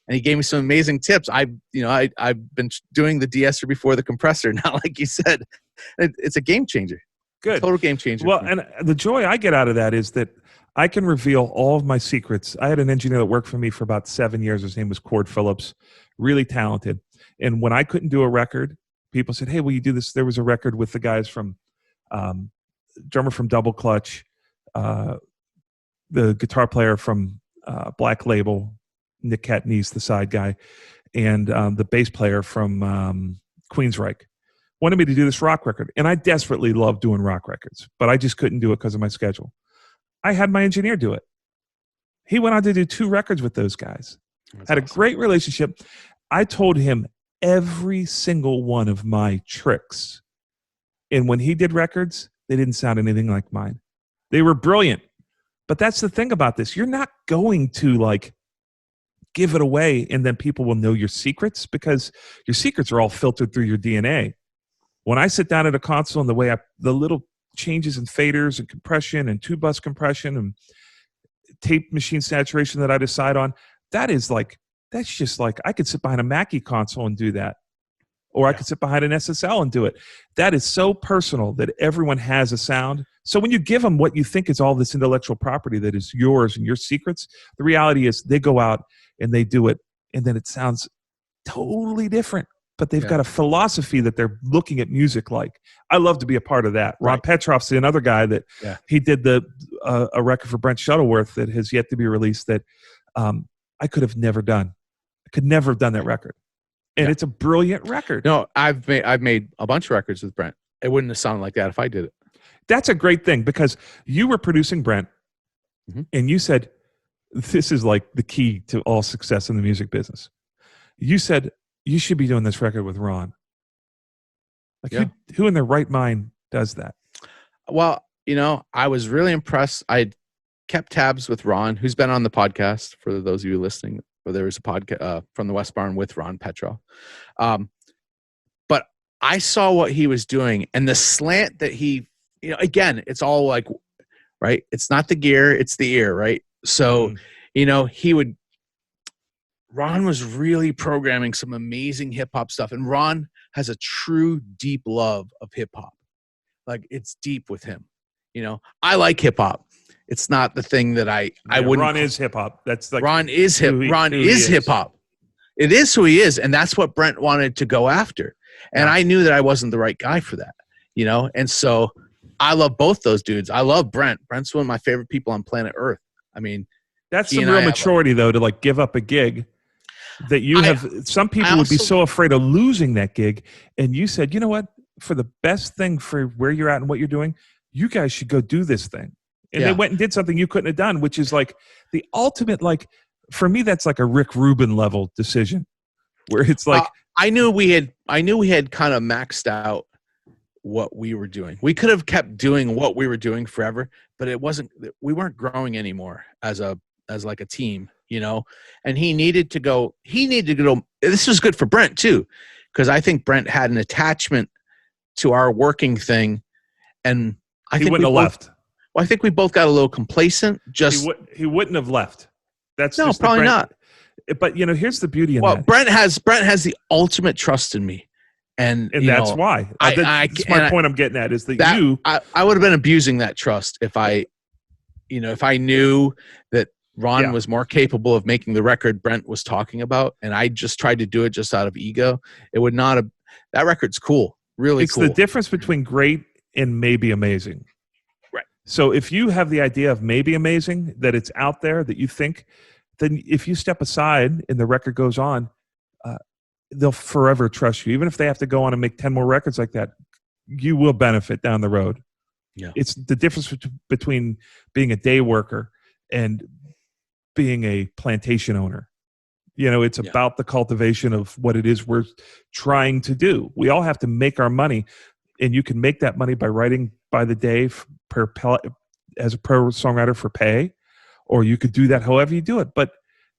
Speaker 2: And he gave me some amazing tips. I've been doing the de-esser before the compressor. Now, like you said, it's a game changer.
Speaker 1: Good.
Speaker 2: Total game changer.
Speaker 1: Well, and the joy I get out of that is that I can reveal all of my secrets. I had an engineer that worked for me for about 7 years. His name was Cord Phillips, really talented. And when I couldn't do a record, people said, hey, will you do this? There was a record with the guys from, drummer from Double Clutch, the guitar player from Black Label, Nick Catnese, the side guy, and the bass player from Queensryche. Wanted me to do this rock record. And I desperately love doing rock records, but I just couldn't do it because of my schedule. I had my engineer do it. He went on to do 2 records with those guys. Had a great relationship. I told him every single one of my tricks. And when he did records, they didn't sound anything like mine. They were brilliant. But that's the thing about this. You're not going to give it away and then people will know your secrets, because your secrets are all filtered through your DNA. When I sit down at a console and the little changes in faders and compression and 2-bus compression and tape machine saturation that I decide on, that's just like I could sit behind a Mackie console and do that. Or I could sit behind an SSL and do it. That is so personal that everyone has a sound. So when you give them what you think is all this intellectual property that is yours and your secrets, the reality is they go out and they do it, and then it sounds totally different. But they've got a philosophy that they're looking at music like. I love to be a part of that. Ron Petroff's another guy that he did a record for Brent Shuttleworth that has yet to be released that I could have never done. I could never have done that record. And it's a brilliant record.
Speaker 2: No, I've made a bunch of records with Brent. It wouldn't have sounded like that if I did it.
Speaker 1: That's a great thing, because you were producing Brent and you said, this is like the key to all success in the music business. You said, you should be doing this record with Ron. Who in their right mind does that?
Speaker 2: Well, I was really impressed. I kept tabs with Ron, who's been on the podcast, for those of you listening where there was a podcast from the West Barn with Ron Petrov. But I saw what he was doing, and the slant that he, again, it's all like, right? It's not the gear, it's the ear, right? So, Ron was really programming some amazing hip hop stuff, and Ron has a true deep love of hip hop. Like, it's deep with him. I like hip hop. It's not the thing that I wouldn't.
Speaker 1: Ron is hip hop. That's like
Speaker 2: Ron is hip hop. It is who he is, and that's what Brent wanted to go after. And I knew that I wasn't the right guy for that, And so I love both those dudes. I love Brent. Brent's one of my favorite people on planet Earth. I mean,
Speaker 1: that's some real maturity, though, to like give up a gig that you have. Some people would be so afraid of losing that gig, and you said, you know what? For the best thing for where you're at and what you're doing, you guys should go do this thing. And they went and did something you couldn't have done, which is like the ultimate, like, for me, that's like a Rick Rubin level decision where it's like,
Speaker 2: I knew we had kind of maxed out what we were doing. We could have kept doing what we were doing forever, but we weren't growing anymore as like a team, and he needed to go. This was good for Brent too, because I think Brent had an attachment to our working thing, and I think
Speaker 1: he wouldn't have left.
Speaker 2: Well, I think we both got a little complacent.
Speaker 1: He wouldn't have left. That's
Speaker 2: no,
Speaker 1: just
Speaker 2: probably not.
Speaker 1: But here's the beauty in that.
Speaker 2: Brent has the ultimate trust in me, and
Speaker 1: that's why. That's my point. I'm getting at is that
Speaker 2: I would have been abusing that trust if I knew that Ron was more capable of making the record Brent was talking about, and I just tried to do it just out of ego. It would not have. That record's cool, really cool.
Speaker 1: It's the difference between great and maybe amazing.
Speaker 2: Right.
Speaker 1: So if you have the idea of maybe amazing, that it's out there, that you think, then if you step aside and the record goes on, they'll forever trust you. Even if they have to go on and make 10 more records like that, you will benefit down the road.
Speaker 2: Yeah.
Speaker 1: It's the difference between being a day worker and being a plantation owner. It's about the cultivation of what it is we're trying to do. We all have to make our money, and you can make that money by writing by the day as a pro songwriter for pay, or you could do that however you do it. But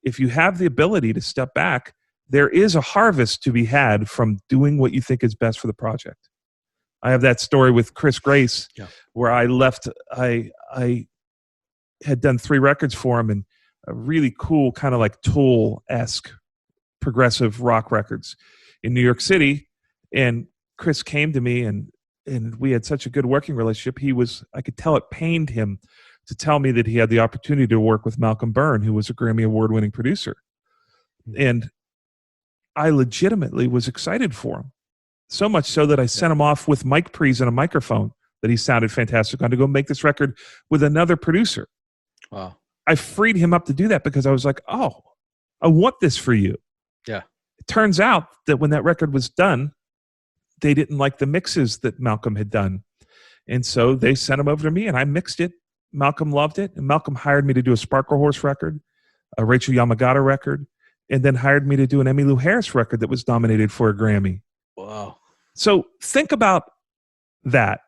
Speaker 1: if you have the ability to step back, there is a harvest to be had from doing what you think is best for the project. I have that story with Chris Grace where I left. I had done 3 records for him, and a really cool kind of like Tool-esque progressive rock records in New York City. And Chris came to me, and we had such a good working relationship. I could tell it pained him to tell me that he had the opportunity to work with Malcolm Byrne, who was a Grammy award-winning producer. And I legitimately was excited for him. So much so that I sent him off with mic pre's and a microphone that he sounded fantastic on to go make this record with another producer.
Speaker 2: Wow.
Speaker 1: I freed him up to do that because I was like, oh, I want this for you.
Speaker 2: Yeah.
Speaker 1: It turns out that when that record was done, they didn't like the mixes that Malcolm had done. And so they sent him over to me, and I mixed it. Malcolm loved it, and Malcolm hired me to do a Sparkle Horse record, a Rachel Yamagata record, and then hired me to do an Emmylou Harris record that was nominated for a Grammy.
Speaker 2: Wow.
Speaker 1: So think about that.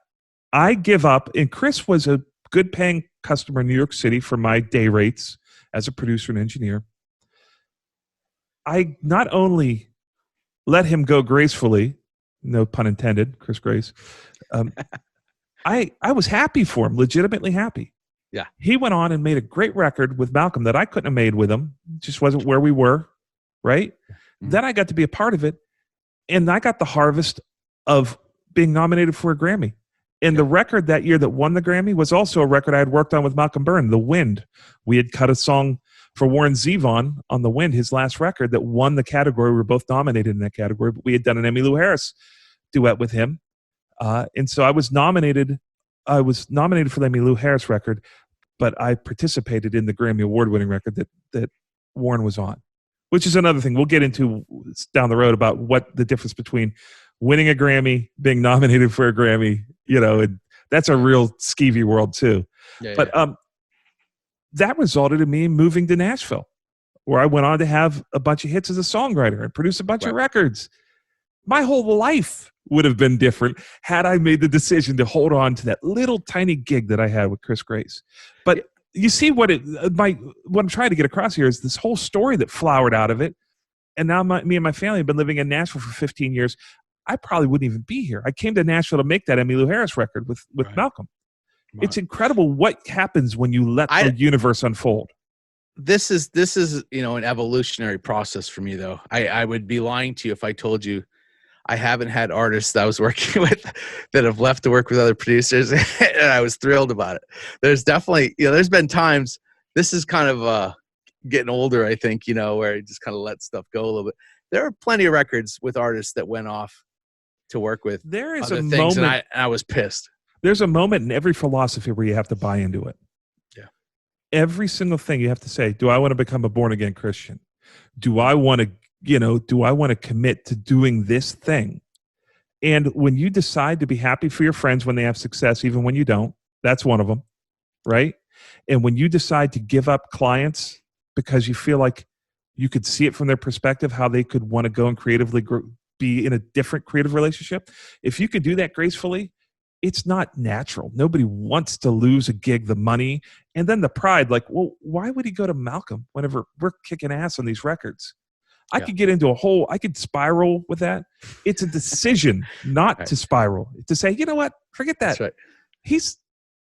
Speaker 1: I give up, and Chris was a good paying customer in New York City for my day rates as a producer and engineer. I not only let him go gracefully, no pun intended, Chris Grace, I was happy for him, legitimately happy.
Speaker 2: Yeah.
Speaker 1: He went on and made a great record with Malcolm that I couldn't have made with him. It just wasn't where we were, right? Mm-hmm. Then I got to be a part of it, and I got the harvest of being nominated for a Grammy. And the record that year that won the Grammy was also a record I had worked on with Malcolm Byrne, The Wind. We had cut a song for Warren Zevon on The Wind, his last record, that won the category. We were both nominated in that category, but we had done an Emmylou Harris duet with him. And so I was nominated for the Emmylou Harris record, but I participated in the Grammy award-winning record that Warren was on, which is another thing we'll get into down the road about what the difference between winning a Grammy, being nominated for a Grammy, and that's a real skeevy world too.
Speaker 2: Yeah,
Speaker 1: but that resulted in me moving to Nashville, where I went on to have a bunch of hits as a songwriter and produce a bunch of records. My whole life would have been different had I made the decision to hold on to that little tiny gig that I had with Chris Grace. But you see what I'm trying to get across here is this whole story that flowered out of it. And now me and my family have been living in Nashville for 15 years. I probably wouldn't even be here. I came to Nashville to make that Emmylou Harris record with
Speaker 2: Right.
Speaker 1: Malcolm. It's incredible what happens when you let the universe unfold.
Speaker 2: This is an evolutionary process for me, though. I would be lying to you if I told you I haven't had artists that I was working with that have left to work with other producers, and I was thrilled about it. There's definitely, there's been times. This is kind of getting older, I think, where I just kind of let stuff go a little bit. There are plenty of records with artists that went off to work with.
Speaker 1: There is
Speaker 2: other
Speaker 1: a
Speaker 2: things,
Speaker 1: moment.
Speaker 2: and I was pissed.
Speaker 1: There's a moment in every philosophy where you have to buy into it.
Speaker 2: Yeah.
Speaker 1: Every single thing you have to say, do I want to become a born again Christian? Do I want to commit to doing this thing? And when you decide to be happy for your friends when they have success, even when you don't, that's one of them, right? And when you decide to give up clients because you feel like you could see it from their perspective, how they could want to go and creatively be in a different creative relationship, if you could do that gracefully, it's not natural. Nobody wants to lose a gig, the money, and then the pride. Like, well, why would he go to Malcolm whenever we're kicking ass on these records? I could get into I could spiral with that. It's a decision not to spiral, to say, you know what, forget that.
Speaker 2: That's right.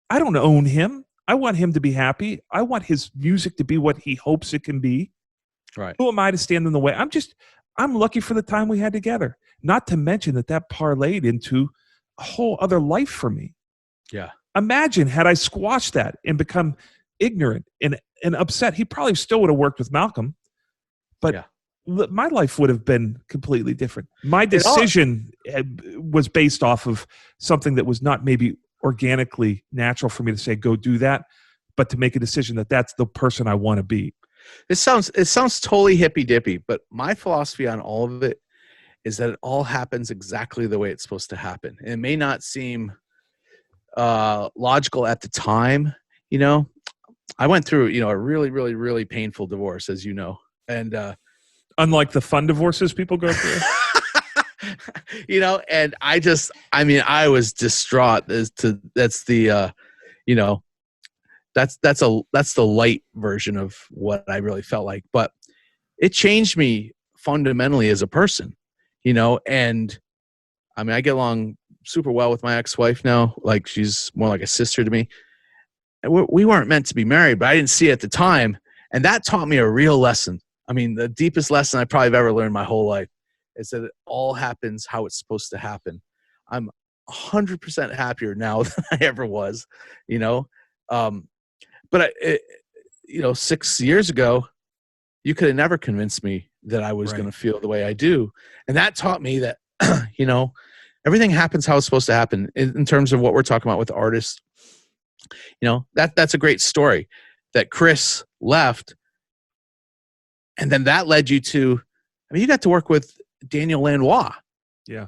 Speaker 1: I don't own him. I want him to be happy. I want his music to be what he hopes it can be.
Speaker 2: Right.
Speaker 1: Who am I to stand in the way? I'm lucky for the time we had together. Not to mention that parlayed into a whole other life for me.
Speaker 2: Yeah.
Speaker 1: Imagine had I squashed that and become ignorant and upset. He probably still would have worked with Malcolm, but my life would have been completely different. My decision was based off of something that was not maybe organically natural for me to say, go do that, but to make a decision that that's the person I want to be.
Speaker 2: It sounds totally hippy dippy, but my philosophy on all of it is that it all happens exactly the way it's supposed to happen. And it may not seem logical at the time. I went through, a really, really, really painful divorce, as you know. And
Speaker 1: unlike the fun divorces people go through.
Speaker 2: And I was distraught that's the light version of what I really felt like. But it changed me fundamentally as a person, and I get along super well with my ex-wife now. Like, she's more like a sister to me. And we weren't meant to be married, but I didn't see it at the time. And that taught me a real lesson. The deepest lesson I probably have ever learned my whole life is that it all happens how it's supposed to happen. I'm 100% happier now than I ever was, But 6 years ago, you could have never convinced me that I was going to feel the way I do. And that taught me that, everything happens how it's supposed to happen in terms of what we're talking about with artists. That's a great story that Chris left. And then that led you to, you got to work with Daniel Lanois.
Speaker 1: Yeah.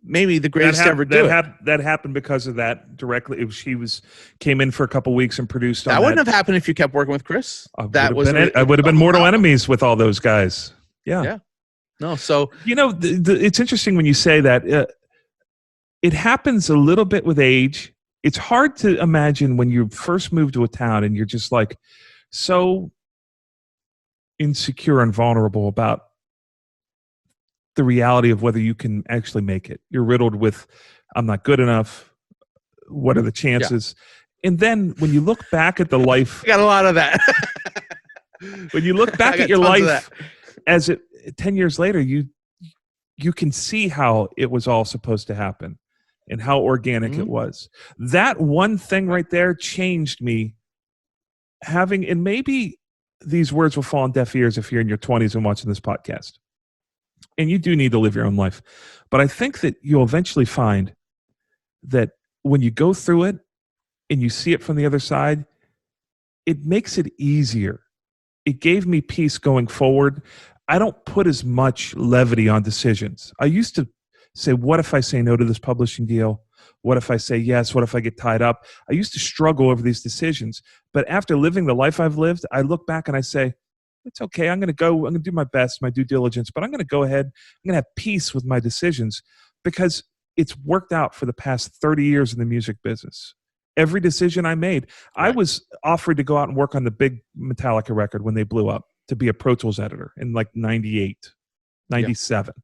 Speaker 2: Maybe the greatest ever do it.
Speaker 1: That happened because of that directly. Came in for a couple weeks and produced.
Speaker 2: That wouldn't have happened if you kept working with Chris.
Speaker 1: I would have been mortal enemies with all those guys. Yeah.
Speaker 2: Yeah. No. So
Speaker 1: it's interesting when you say that. It happens a little bit with age. It's hard to imagine when you first move to a town and you're just like so insecure and vulnerable about the reality of whether you can actually make it. You're riddled with, I'm not good enough. What are the chances? Yeah. And then when you look back at the life,
Speaker 2: I got a lot of that.
Speaker 1: When you look back at your life 10 years later, you can see how it was all supposed to happen and how organic it was. That one thing right there changed me and maybe these words will fall on deaf ears if you're in your 20s and watching this podcast. And you do need to live your own life. But I think that you'll eventually find that when you go through it and you see it from the other side, it makes it easier. It gave me peace going forward. I don't put as much levity on decisions. I used to say, what if I say no to this publishing deal? What if I say yes? What if I get tied up? I used to struggle over these decisions. But after living the life I've lived, I look back and I say, it's okay. I'm going to do my best, my due diligence, but I'm going to go ahead. I'm going to have peace with my decisions because it's worked out for the past 30 years in the music business. every decision I made. I
Speaker 2: Right.
Speaker 1: was offered to go out and work on the big Metallica record when they blew up to be a Pro Tools editor in like 98,
Speaker 2: Yeah.
Speaker 1: 97.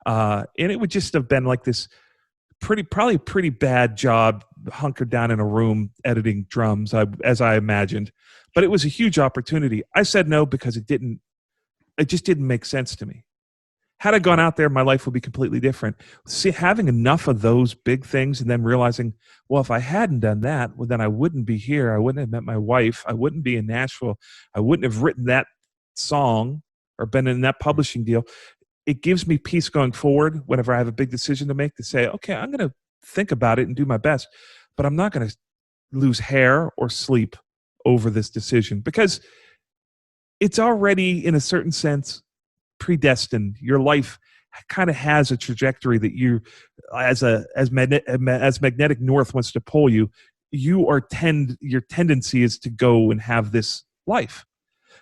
Speaker 1: And it would just have been like this probably pretty bad job, hunkered down in a room editing drums, as I imagined. But it was a huge opportunity. I said no because it just didn't make sense to me. Had I gone out there, my life would be completely different. See, having enough of those big things and then realizing, well, if I hadn't done that, well, then I wouldn't be here. I wouldn't have met my wife. I wouldn't be in Nashville. I wouldn't have written that song or been in that publishing deal. It gives me peace going forward whenever I have a big decision to make, to say, okay, I'm going to think about it and do my best, but I'm not going to lose hair or sleep over this decision, because it's already, in a certain sense, predestined. Your life kind of has a trajectory that you, as magnetic north wants to pull you, your tendency is to go and have this life.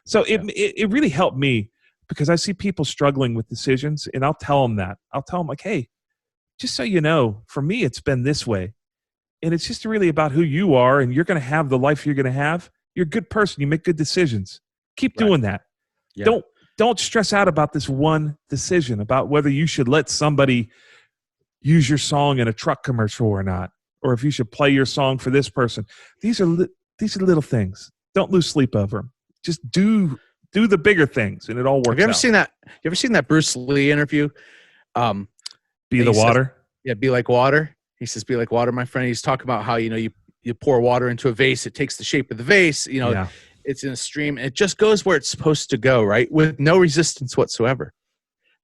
Speaker 1: So it really helped me, because I see people struggling with decisions, and I'll tell them that. I'll tell them, like, hey, just so you know, for me, it's been this way. And it's just really about who you are, and you're going to have the life you're going to have. You're a good person. You make good decisions. Keep doing that. Yeah. Don't stress out about this one decision about whether you should let somebody use your song in a truck commercial or not, or if you should play your song for this person. These are little things. Don't lose sleep over them. Just do the bigger things, and it all works out.
Speaker 2: Have you ever seen that Bruce Lee interview?
Speaker 1: Be the water.
Speaker 2: Be like water. He says, "Be like water, my friend." He's talking about how, you pour water into a vase, it takes the shape of the vase. It's in a stream. It just goes where it's supposed to go, right? With no resistance whatsoever,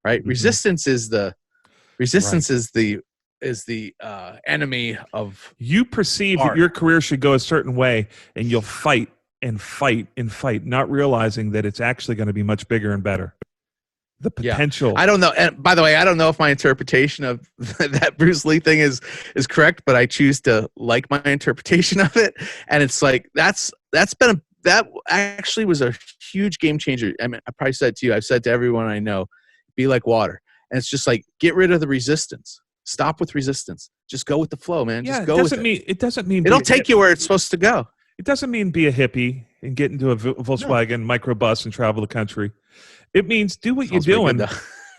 Speaker 2: right? Mm-hmm. Resistance is the enemy of.
Speaker 1: You perceive art. That your career should go a certain way, and you'll fight and fight and fight, not realizing that it's actually going to be much bigger and better. The potential.
Speaker 2: Yeah. I don't know. And by the way, I don't know if my interpretation of that Bruce Lee thing is correct, but I choose to like my interpretation of it. And it's like, that actually was a huge game changer. I mean, I probably said to you, I've said to everyone I know, be like water. And it's just like, get rid of the resistance. Stop with resistance. Just go with the flow, man.
Speaker 1: Yeah,
Speaker 2: just go
Speaker 1: it doesn't mean
Speaker 2: it'll take you where it's supposed to go.
Speaker 1: It doesn't mean be a hippie and get into a Volkswagen microbus and travel the country. It means do what you're doing.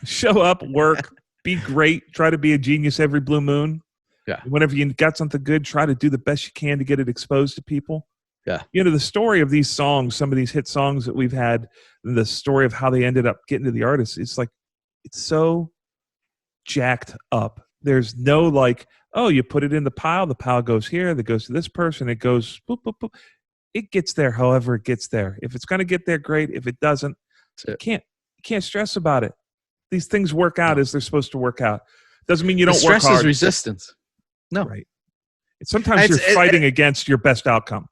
Speaker 1: Show up, work, be great. Try to be a genius every blue moon.
Speaker 2: Yeah.
Speaker 1: Whenever you got something good, try to do the best you can to get it exposed to people.
Speaker 2: Yeah.
Speaker 1: The story of these songs, some of these hit songs that we've had, and the story of how they ended up getting to the artists, it's so jacked up. There's no like, oh, you put it in the pile goes here, that goes to this person, it goes boop, boop, boop. It gets there however it gets there. If it's going to get there, great. If it doesn't, you can't stress about it. These things work out as they're supposed to work out. Doesn't mean you don't work hard.
Speaker 2: Stress is resistance. No.
Speaker 1: Right. Sometimes you're fighting against your best outcome.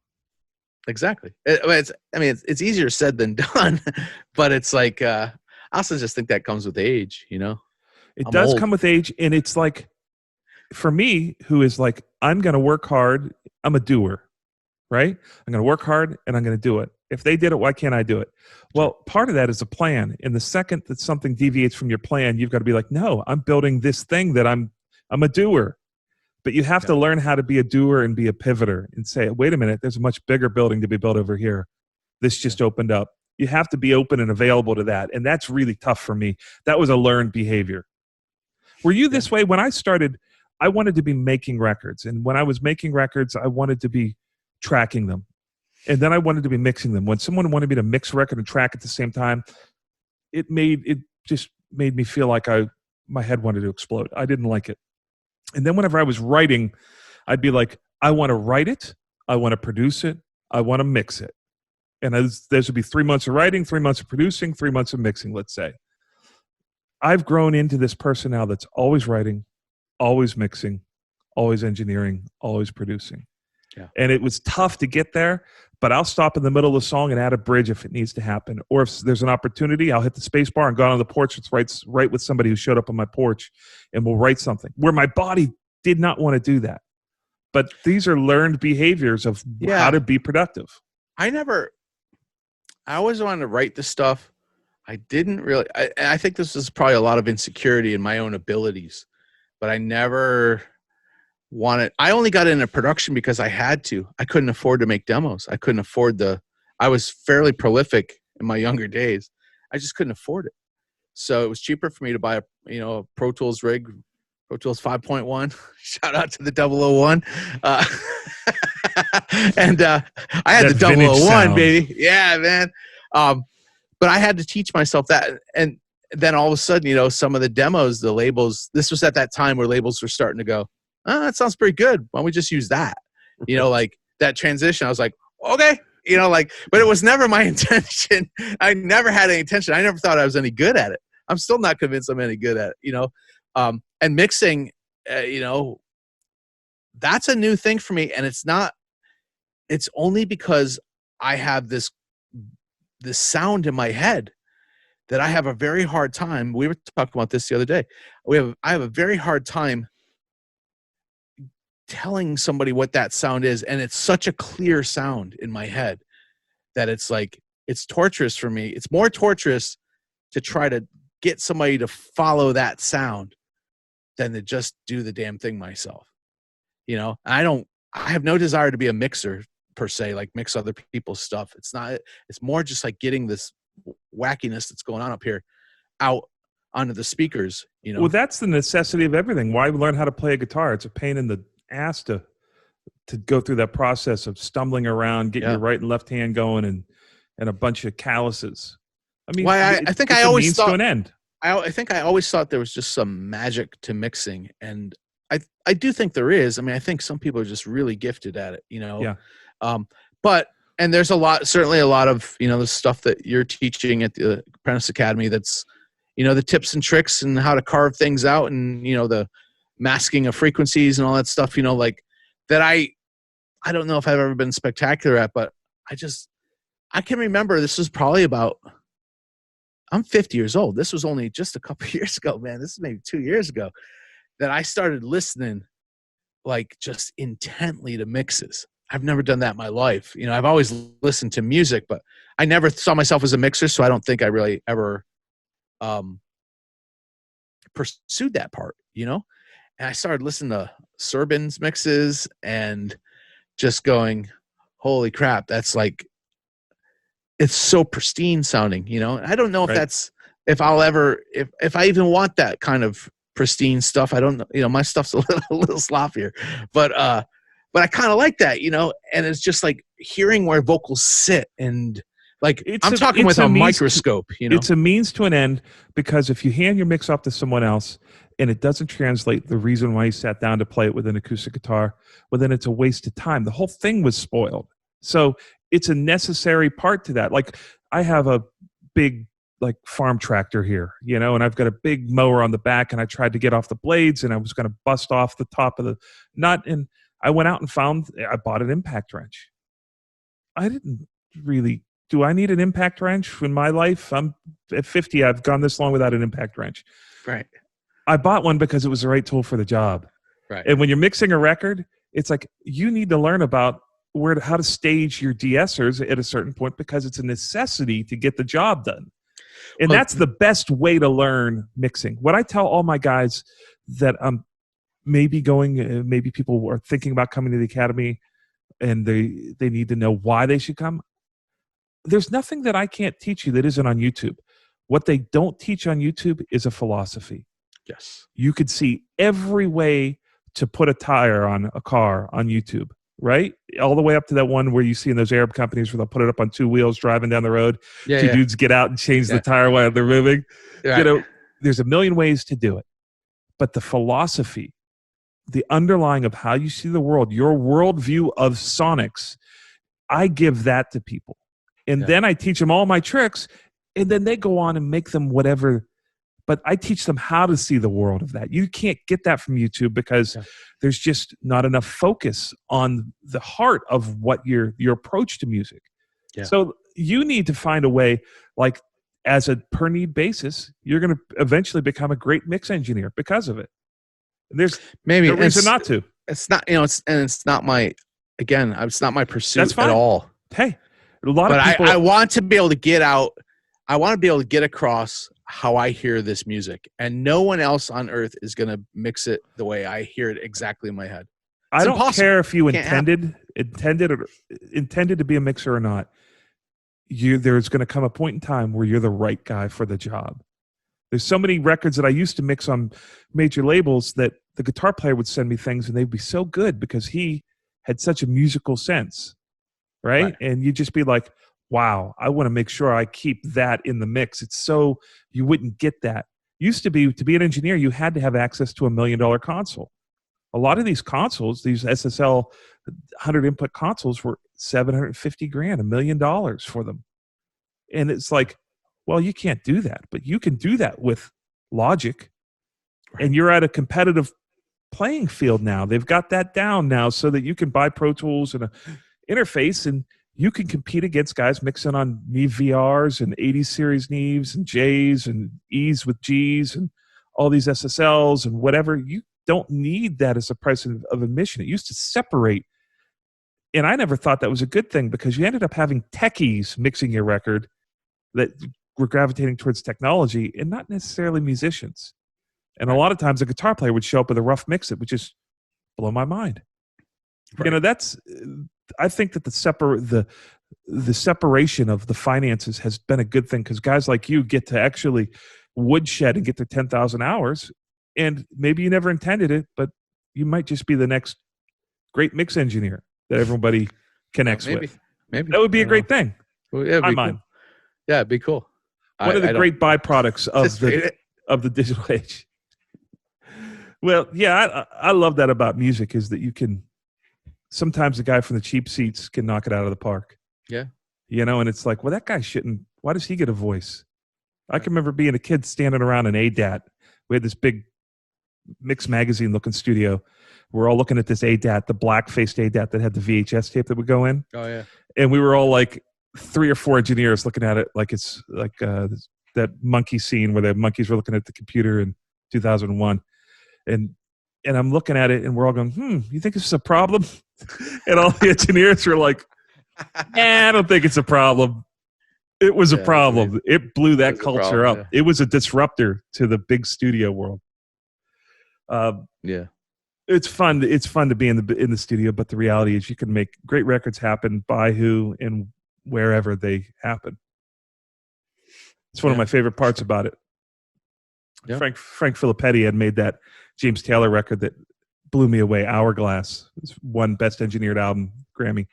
Speaker 2: Exactly. It's easier said than done, but it's like, I also just think that comes with age, It
Speaker 1: does come with age, and it's like, for me, who is like, I'm going to work hard. I'm a doer, right? I'm going to work hard, and I'm going to do it. If they did it, why can't I do it? Well, part of that is a plan. And the second that something deviates from your plan, you've got to be like, no, I'm building this thing that I'm a doer. But you have to learn how to be a doer and be a pivoter and say, wait a minute, there's a much bigger building to be built over here. This just opened up. You have to be open and available to that. And that's really tough for me. That was a learned behavior. Were you this way? When I started, I wanted to be making records. And when I was making records, I wanted to be tracking them. And then I wanted to be mixing them. When someone wanted me to mix a record and track at the same time, it just made me feel like my head wanted to explode. I didn't like it. And then whenever I was writing, I'd be like, I want to write it, I want to produce it, I want to mix it. And there would be 3 months of writing, 3 months of producing, 3 months of mixing, let's say. I've grown into this person now that's always writing, always mixing, always engineering, always producing. Yeah. And it was tough to get there, but I'll stop in the middle of the song and add a bridge if it needs to happen. Or if there's an opportunity, I'll hit the space bar and go out on the porch and write with somebody who showed up on my porch, and we'll write something. Where my body did not want to do that. But these are learned behaviors of how to be productive. I
Speaker 2: always wanted to write this stuff. I didn't really, I think this is probably a lot of insecurity in my own abilities, but I never I only got into production because I had to. I couldn't afford to make demos. I couldn't afford I was fairly prolific in my younger days. I just couldn't afford it. So it was cheaper for me to buy a Pro Tools rig, Pro Tools 5.1. Shout out to the 001. And I had
Speaker 1: That
Speaker 2: the 001,
Speaker 1: vintage sound.
Speaker 2: baby. Yeah, man. But I had to teach myself that. And then all of a sudden, some of the demos, the labels, this was at that time where labels were starting to go, oh, that sounds pretty good. Why don't we just use that? Like that transition. I was like, okay. But it was never my intention. I never had any intention. I never thought I was any good at it. I'm still not convinced I'm any good at it, and mixing, that's a new thing for me. And it's only because I have this sound in my head that I have a very hard time. We were talking about this the other day. I have a very hard time telling somebody what that sound is, and it's such a clear sound in my head that it's like it's torturous for me. It's more torturous to try to get somebody to follow that sound than to just do the damn thing myself. I have no desire to be a mixer per se, like mix other people's stuff. It's more just like getting this wackiness that's going on up here out onto the speakers.
Speaker 1: Well, that's the necessity of everything. Why learn how to play a guitar? It's a pain in the ass to go through that process of stumbling around, getting your right and left hand going, and a bunch of calluses. I mean,
Speaker 2: I think I always thought
Speaker 1: to an end.
Speaker 2: I think I always thought there was just some magic to mixing, and I do think there is. I mean, I think some people are just really gifted at it,
Speaker 1: Yeah.
Speaker 2: But there's certainly a lot of the stuff that you're teaching at the Apprentice Academy. That's the tips and tricks and how to carve things out, and the masking of frequencies and all that stuff. Like that. I don't know if I've ever been spectacular at, but I can remember this was probably about. I'm 50 years old. This was only just a couple of years ago, man. This is maybe 2 years ago that I started listening like just intently to mixes. I've never done that in my life. I've always listened to music, but I never saw myself as a mixer. So I don't think I really ever pursued that part, And I started listening to Serban's mixes and just going, holy crap, that's like, it's so pristine sounding, I don't know if that's, if I'll ever, if I even want that kind of pristine stuff. I don't know, my stuff's a little sloppier, but I kind of like that, and it's just like hearing where vocals sit, and like I'm talking with a microscope,
Speaker 1: It's a means to an end, because if you hand your mix off to someone else and it doesn't translate the reason why you sat down to play it with an acoustic guitar, well, then it's a waste of time. The whole thing was spoiled. So it's a necessary part to that. Like I have a big farm tractor here, and I've got a big mower on the back, and I tried to get off the blades, and I was going to bust off the top of the nut, and I went out and I bought an impact wrench. I didn't really, do I need an impact wrench in my life? I'm at 50, I've gone this long without an impact wrench.
Speaker 2: Right.
Speaker 1: I bought one because it was the right tool for the job.
Speaker 2: Right.
Speaker 1: And when you're mixing a record, it's like you need to learn about how to stage your de-essers at a certain point, because it's a necessity to get the job done. And that's the best way to learn mixing. What I tell all my guys that maybe people are thinking about coming to the academy and they need to know why they should come. There's nothing that I can't teach you that isn't on YouTube. What they don't teach on YouTube is a philosophy.
Speaker 2: Yes.
Speaker 1: You could see every way to put a tire on a car on YouTube, right? All the way up to that one where you see in those Arab companies where they'll put it up on two wheels driving down the road.
Speaker 2: Yeah,
Speaker 1: Two dudes get out and change the tire while they're moving.
Speaker 2: Right.
Speaker 1: There's a million ways to do it. But the philosophy, the underlying of how you see the world, your worldview of sonics, I give that to people. And then I teach them all my tricks, and then they go on and make them whatever. But I teach them how to see the world of that. You can't get that from YouTube because there's just not enough focus on the heart of what your approach to music. Yeah. So you need to find a way, like as a per need basis, you're going to eventually become a great mix engineer because of it. And there's
Speaker 2: maybe
Speaker 1: no reason not to.
Speaker 2: It's not, it's not my pursuit at all.
Speaker 1: Hey, a lot of people.
Speaker 2: I want to be able to get out. I want to be able to get across how I hear this music, and no one else on earth is going to mix it the way I hear it exactly in my head.
Speaker 1: I don't
Speaker 2: impossible.
Speaker 1: care if you
Speaker 2: Can't happen.
Speaker 1: intended to be a mixer or not. There's going to come a point in time where you're the right guy for the job. There's so many records that I used to mix on major labels that the guitar player would send me things and they'd be so good because he had such a musical sense, right? And you'd just be like, wow, I want to make sure I keep that in the mix. It's so you wouldn't get that. Used to be an engineer, you had to have access to $1 million console. A lot of these consoles, these SSL 100 input consoles were $750,000, $1 million for them. And it's like, well, you can't do that, but you can do that with Logic. Right. And you're at a competitive playing field now. They've got that down now so that you can buy Pro Tools and an interface and you can compete against guys mixing on Neve VRs and 80 series Neves and Js and Es with Gs and all these SSLs and whatever. You don't need that as a price of admission. It used to separate. And I never thought that was a good thing because you ended up having techies mixing your record that were gravitating towards technology and not necessarily musicians. And a lot of times a guitar player would show up with a rough mix that would just blow my mind. Right. You know, that's, I think that the separation of the finances has been a good thing because guys like you get to actually woodshed and get their 10,000 hours. And maybe you never intended it, but you might just be the next great mix engineer that everybody connects with.
Speaker 2: Maybe
Speaker 1: that would be a great thing.
Speaker 2: Well, yeah,
Speaker 1: cool.
Speaker 2: Yeah, it'd be cool.
Speaker 1: One of the great byproducts of the digital age. Well, yeah, I love that about music is that you can. Sometimes the guy from the cheap seats can knock it out of the park.
Speaker 2: Yeah,
Speaker 1: you know, and it's like, well, that guy shouldn't. Why does he get a voice? I can remember being a kid standing around an ADAT. We had this big mix magazine looking studio. We're all looking at this ADAT, the black-faced ADAT that had the VHS tape that would go in.
Speaker 2: Oh, yeah.
Speaker 1: And we were all like 3 or 4 engineers looking at it like it's like that monkey scene where the monkeys were looking at the computer in 2001. And I'm looking at it and we're all going, you think this is a problem? And all the engineers were like, I don't think it's a problem. It was a problem. It blew that culture up. Yeah. It was a disruptor to the big studio world.
Speaker 2: Yeah.
Speaker 1: It's fun. It's fun to be in the studio, but the reality is you can make great records happen by who and wherever they happen. It's one of my favorite parts about it. Yeah. Frank Filippetti had made that James Taylor record that blew me away, Hourglass. It's won Best Engineered Album, Grammy.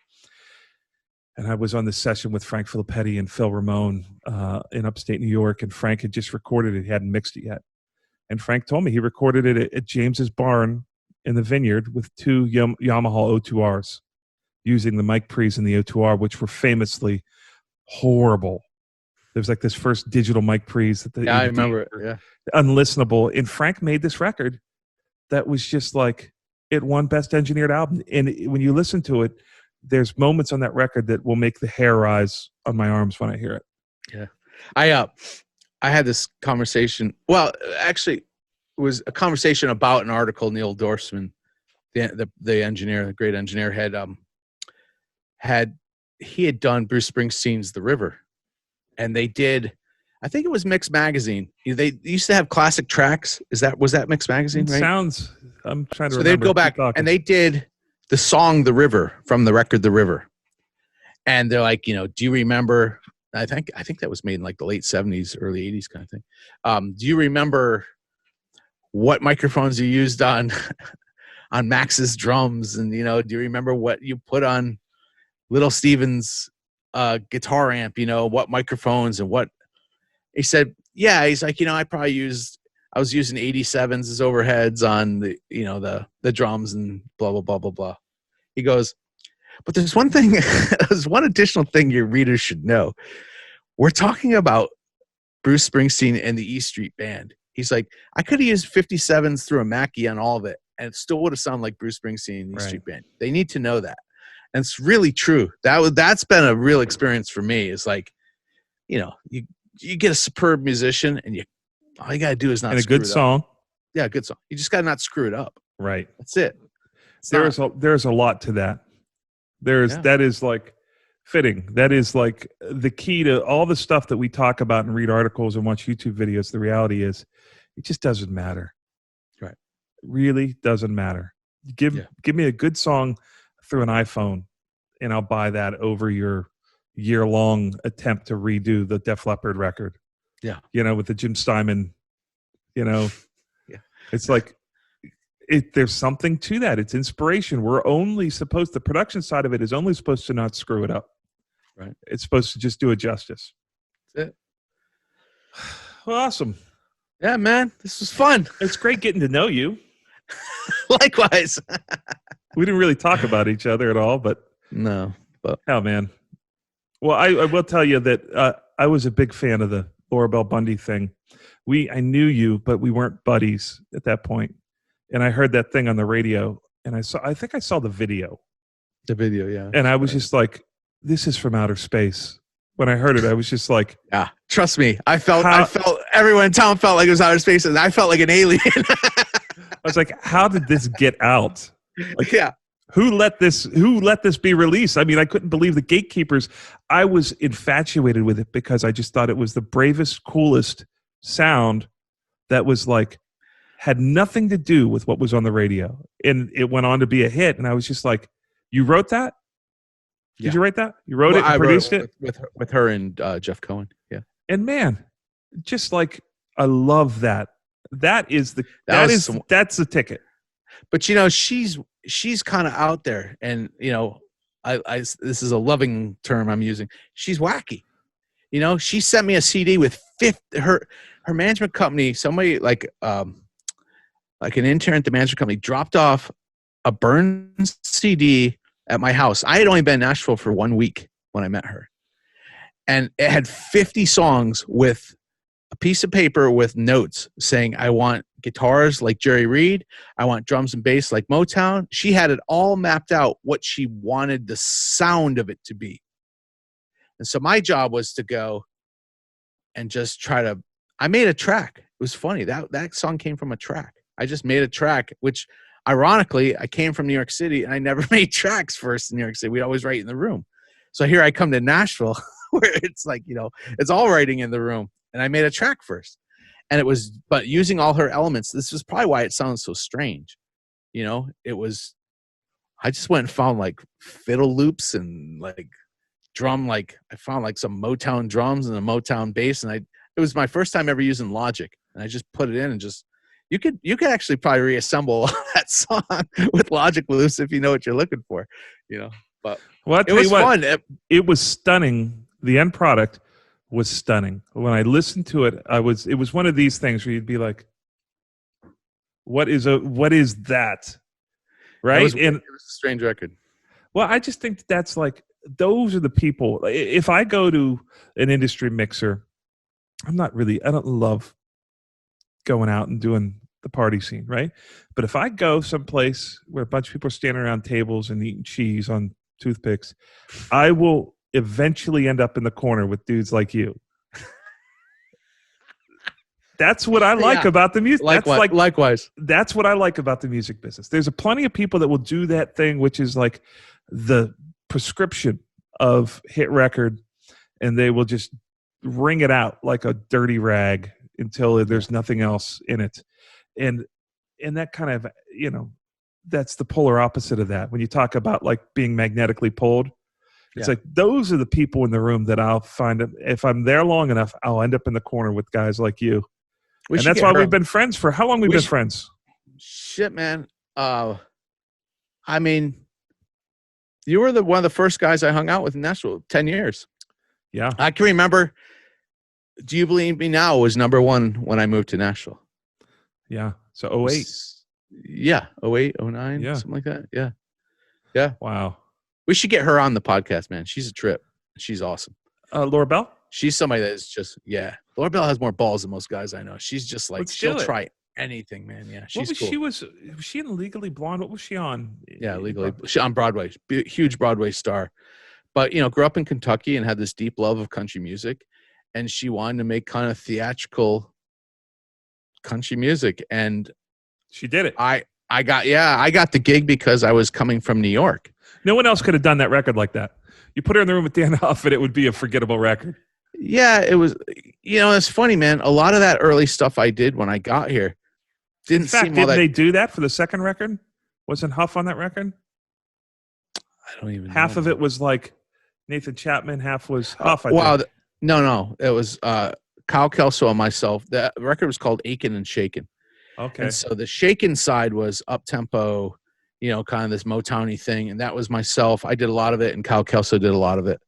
Speaker 1: And I was on this session with Frank Filippetti and Phil Ramone in upstate New York, and Frank had just recorded it. He hadn't mixed it yet. And Frank told me he recorded it at James's barn in the vineyard with 2 Yamaha O2Rs using the mic pre's and the O2R, which were famously horrible. There was like this first digital mic pre's that
Speaker 2: I remember it. Yeah,
Speaker 1: unlistenable. And Frank made this record that was just like it won Best Engineered Album. And when you listen to it, there's moments on that record that will make the hair rise on my arms when I hear it.
Speaker 2: Yeah, I had this conversation. Well, actually, it was a conversation about an article Neil Dorsman, the engineer, the great engineer, had done Bruce Springsteen's The River. And they did, I think it was Mix Magazine. They used to have classic tracks. Was that Mix Magazine? Right?
Speaker 1: Sounds. I'm trying to.
Speaker 2: So they'd go back and they did the song "The River" from the record "The River," and they're like, do you remember? I think that was made in like the late '70s, early '80s kind of thing. Do you remember what microphones you used on Max's drums? And do you remember what you put on Little Steven's guitar amp, what microphones and what? He said, yeah. He's like, I was using 87s as overheads on the drums and blah, blah, blah, blah, blah. He goes, but there's one thing, there's one additional thing your readers should know. We're talking about Bruce Springsteen and the E Street Band. He's like, I could have used 57s through a Mackie on all of it, and it still would have sounded like Bruce Springsteen and the E Street Band. They need to know that. And it's really true. That's been a real experience for me. It's like, you get a superb musician, and all you gotta do is not.
Speaker 1: And a good song.
Speaker 2: Yeah, a good song. You just gotta not screw it up.
Speaker 1: Right.
Speaker 2: That's it.
Speaker 1: There's a lot to that. That is like fitting. That is like the key to all the stuff that we talk about and read articles and watch YouTube videos. The reality is, it just doesn't matter.
Speaker 2: Right.
Speaker 1: It really doesn't matter. Give me a good song through an iPhone, and I'll buy that over your year-long attempt to redo the Def Leppard record.
Speaker 2: Yeah.
Speaker 1: With the Jim Steinman,
Speaker 2: Yeah.
Speaker 1: It's like there's something to that. It's inspiration. We're only supposed, the production side of it is only supposed to not screw it up.
Speaker 2: Right.
Speaker 1: It's supposed to just do it justice.
Speaker 2: That's it.
Speaker 1: Well, awesome.
Speaker 2: Yeah, man. This was fun.
Speaker 1: It's great getting to know you.
Speaker 2: Likewise.
Speaker 1: We didn't really talk about each other at all, but
Speaker 2: no. But
Speaker 1: oh, man. Well, I will tell you that I was a big fan of the Laura Bell Bundy thing. I knew you, but we weren't buddies at that point. And I heard that thing on the radio, and I think I saw the video.
Speaker 2: The video, yeah.
Speaker 1: And I was just like, this is from outer space. When I heard it, I was just like,
Speaker 2: yeah, trust me. I felt everyone in town felt like it was outer space, and I felt like an alien.
Speaker 1: I was like, how did this get out? Like,
Speaker 2: yeah.
Speaker 1: Who let this be released? I mean, I couldn't believe the gatekeepers. I was infatuated with it because I just thought it was the bravest, coolest sound that was like, had nothing to do with what was on the radio. And it went on to be a hit. And I was just like, you wrote that? Did you write that? You wrote it and produced it?
Speaker 2: With her and Jeff Cohen. Yeah.
Speaker 1: And man, just like, I love that. That's the ticket.
Speaker 2: But she's kind of out there, and this is a loving term I'm using. She's wacky. She sent me a CD with her management company. Somebody like an intern at the management company dropped off a burned CD at my house. I had only been in Nashville for 1 week when I met her, and it had 50 songs with a piece of paper with notes saying, I want guitars like Jerry Reed. I want drums and bass like Motown. She had it all mapped out what she wanted the sound of it to be. And so my job was to go and just I made a track. It was funny. That song came from a track. I just made a track, which ironically, I came from New York City and I never made tracks first in New York City. We'd always write in the room. So here I come to Nashville where it's like, it's all writing in the room. And I made a track first. And but using all her elements, this is probably why it sounds so strange. I just went and found like fiddle loops and like drum, I found like some Motown drums and a Motown bass. And it was my first time ever using Logic. And I just put it in and you could actually probably reassemble that song with Logic loops if you know what you're looking for, but it was fun.
Speaker 1: It was stunning. The end product was stunning. When I listened to it, it was one of these things where you'd be like, what is that? Right?
Speaker 2: It was a strange record.
Speaker 1: Well, I just think that's like, those are the people. If I go to an industry mixer, I don't love going out and doing the party scene, right? But if I go someplace where a bunch of people are standing around tables and eating cheese on toothpicks, I will eventually end up in the corner with dudes like you. That's what I like about the music.
Speaker 2: Likewise.
Speaker 1: That's what I like about the music business. There's plenty of people that will do that thing, which is like the prescription of hit record, and they will just wring it out like a dirty rag until there's nothing else in it. And that kind of, that's the polar opposite of that. When you talk about like being magnetically pulled, it's like those are the people in the room that I'll find, if I'm there long enough, I'll end up in the corner with guys like you. And that's why we've been friends for how long? We've been friends.
Speaker 2: Shit, man. I mean, you were one of the first guys I hung out with in Nashville. 10 years.
Speaker 1: Yeah,
Speaker 2: I can remember. Do You Believe Me Now was #1 when I moved to Nashville.
Speaker 1: Yeah. So 08.
Speaker 2: Yeah. 08, 09, something like that. Yeah. Yeah.
Speaker 1: Wow.
Speaker 2: We should get her on the podcast, man. She's a trip. She's awesome.
Speaker 1: Laura Bell?
Speaker 2: She's somebody that is just, Laura Bell has more balls than most guys I know. She's just like, she'll try anything, man. Yeah. She's cool.
Speaker 1: Was she in Legally Blonde? What was she on?
Speaker 2: Yeah, Legally. She on Broadway. Huge Broadway star. But, grew up in Kentucky and had this deep love of country music. And she wanted to make kind of theatrical country music. And
Speaker 1: she did it.
Speaker 2: I got the gig because I was coming from New York.
Speaker 1: No one else could have done that record like that. You put her in the room with Dan Huff and it would be a forgettable record.
Speaker 2: Yeah, it was, it's funny, man. A lot of that early stuff I did when I got here didn't seem all that.
Speaker 1: Didn't they do that for the second record? Wasn't Huff on that record?
Speaker 2: I don't even
Speaker 1: Half
Speaker 2: know.
Speaker 1: of it was like Nathan Chapman, half was Huff, I
Speaker 2: Wow.
Speaker 1: think.
Speaker 2: No. It was Kyle Kelso and myself. The record was called Aiken and Shaken.
Speaker 1: Okay.
Speaker 2: And so the Shaken side was up-tempo, kind of this Motown-y thing. And that was myself. I did a lot of it, and Kyle Kelso did a lot of it.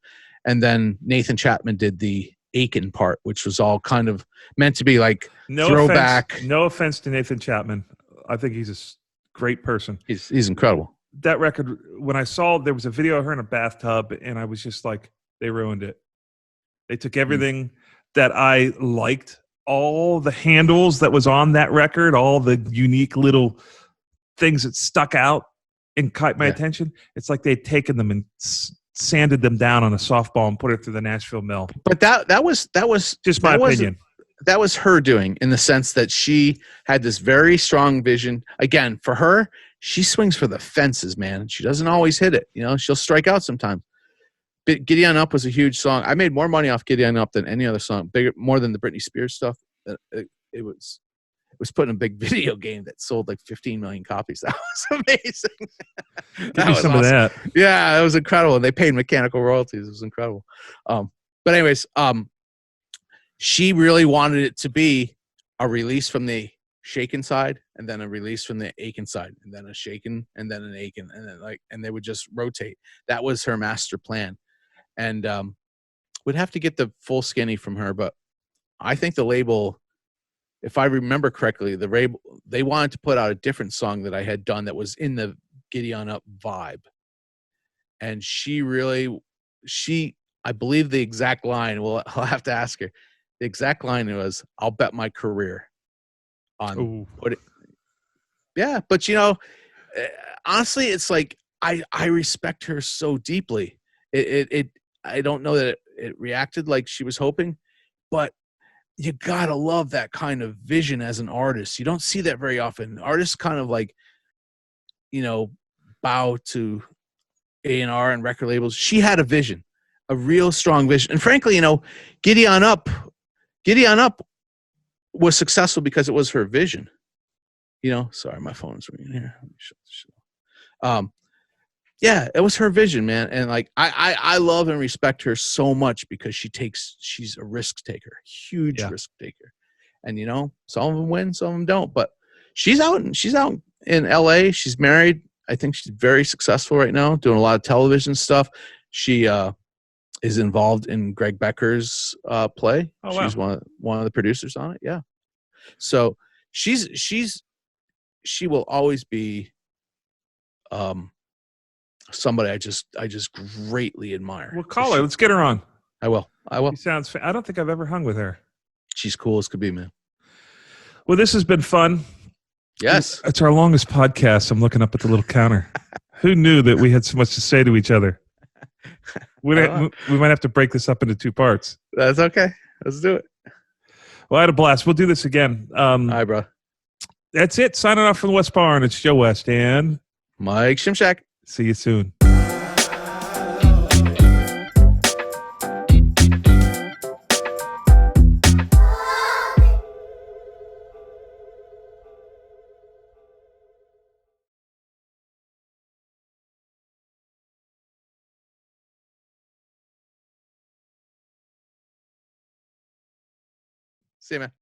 Speaker 2: And then Nathan Chapman did the Aiken part, which was all kind of meant to be like throwback.
Speaker 1: No offense to Nathan Chapman. I think he's a great person.
Speaker 2: He's incredible.
Speaker 1: That record, when I saw there was a video of her in a bathtub, and I was just like, they ruined it. They took everything that I liked, all the handles that was on that record, all the unique little things that stuck out and caught my attention. It's like they'd taken them and sanded them down on a softball and put it through the Nashville mill.
Speaker 2: But that was
Speaker 1: just my opinion.
Speaker 2: That was her doing, in the sense that she had this very strong vision. Again, for her, she swings for the fences, man. She doesn't always hit it. She'll strike out sometimes. Giddy On Up was a huge song. I made more money off Giddy On Up than any other song, more than the Britney Spears stuff. It was put in a big video game that sold like 15 million copies. That was amazing.
Speaker 1: Give me some of that.
Speaker 2: Yeah, it was incredible. And they paid mechanical royalties. It was incredible. But anyways, she really wanted it to be a release from the Shaken side, and then a release from the Aiken side, and then a Shaken, and then an Aiken, and then and they would just rotate. That was her master plan. And we'd have to get the full skinny from her, but I think the label, if I remember correctly, they wanted to put out a different song that I had done that was in the Giddy On Up vibe. And I believe the exact line, I'll have to ask her. The exact line was, "I'll bet my career on what it." Yeah, but honestly, it's like I respect her so deeply. I don't know that it reacted like she was hoping, but you gotta love that kind of vision as an artist. You don't see that very often. Artists kind of like, bow to A&R and record labels. She had a vision, a real strong vision. And frankly, Giddy On Up was successful because it was her vision. Sorry, my phone's ringing here. Let me shut this shit off. Yeah, it was her vision, man. And like, I love and respect her so much because she's a risk taker, huge risk taker. And some of them win, some of them don't. But she's out in LA. She's married. I think she's very successful right now, doing a lot of television stuff. She is involved in Greg Becker's play.
Speaker 1: Oh, wow.
Speaker 2: She's one of the producers on it. Yeah. So she will always be somebody I just greatly admire.
Speaker 1: Well, call her. Let's get her on.
Speaker 2: I will.
Speaker 1: She sounds. I don't think I've ever hung with her.
Speaker 2: She's cool as could be, man.
Speaker 1: Well, this has been fun.
Speaker 2: Yes.
Speaker 1: It's our longest podcast. I'm looking up at the little counter. Who knew that we had so much to say to each other? We might have to break this up into 2 parts.
Speaker 2: That's okay. Let's do it.
Speaker 1: Well, I had a blast. We'll do this again.
Speaker 2: All right, bro.
Speaker 1: That's it. Signing off from the West Barn. It's Joe West and
Speaker 2: Mike Shimshack.
Speaker 1: See you soon.
Speaker 2: See you, man.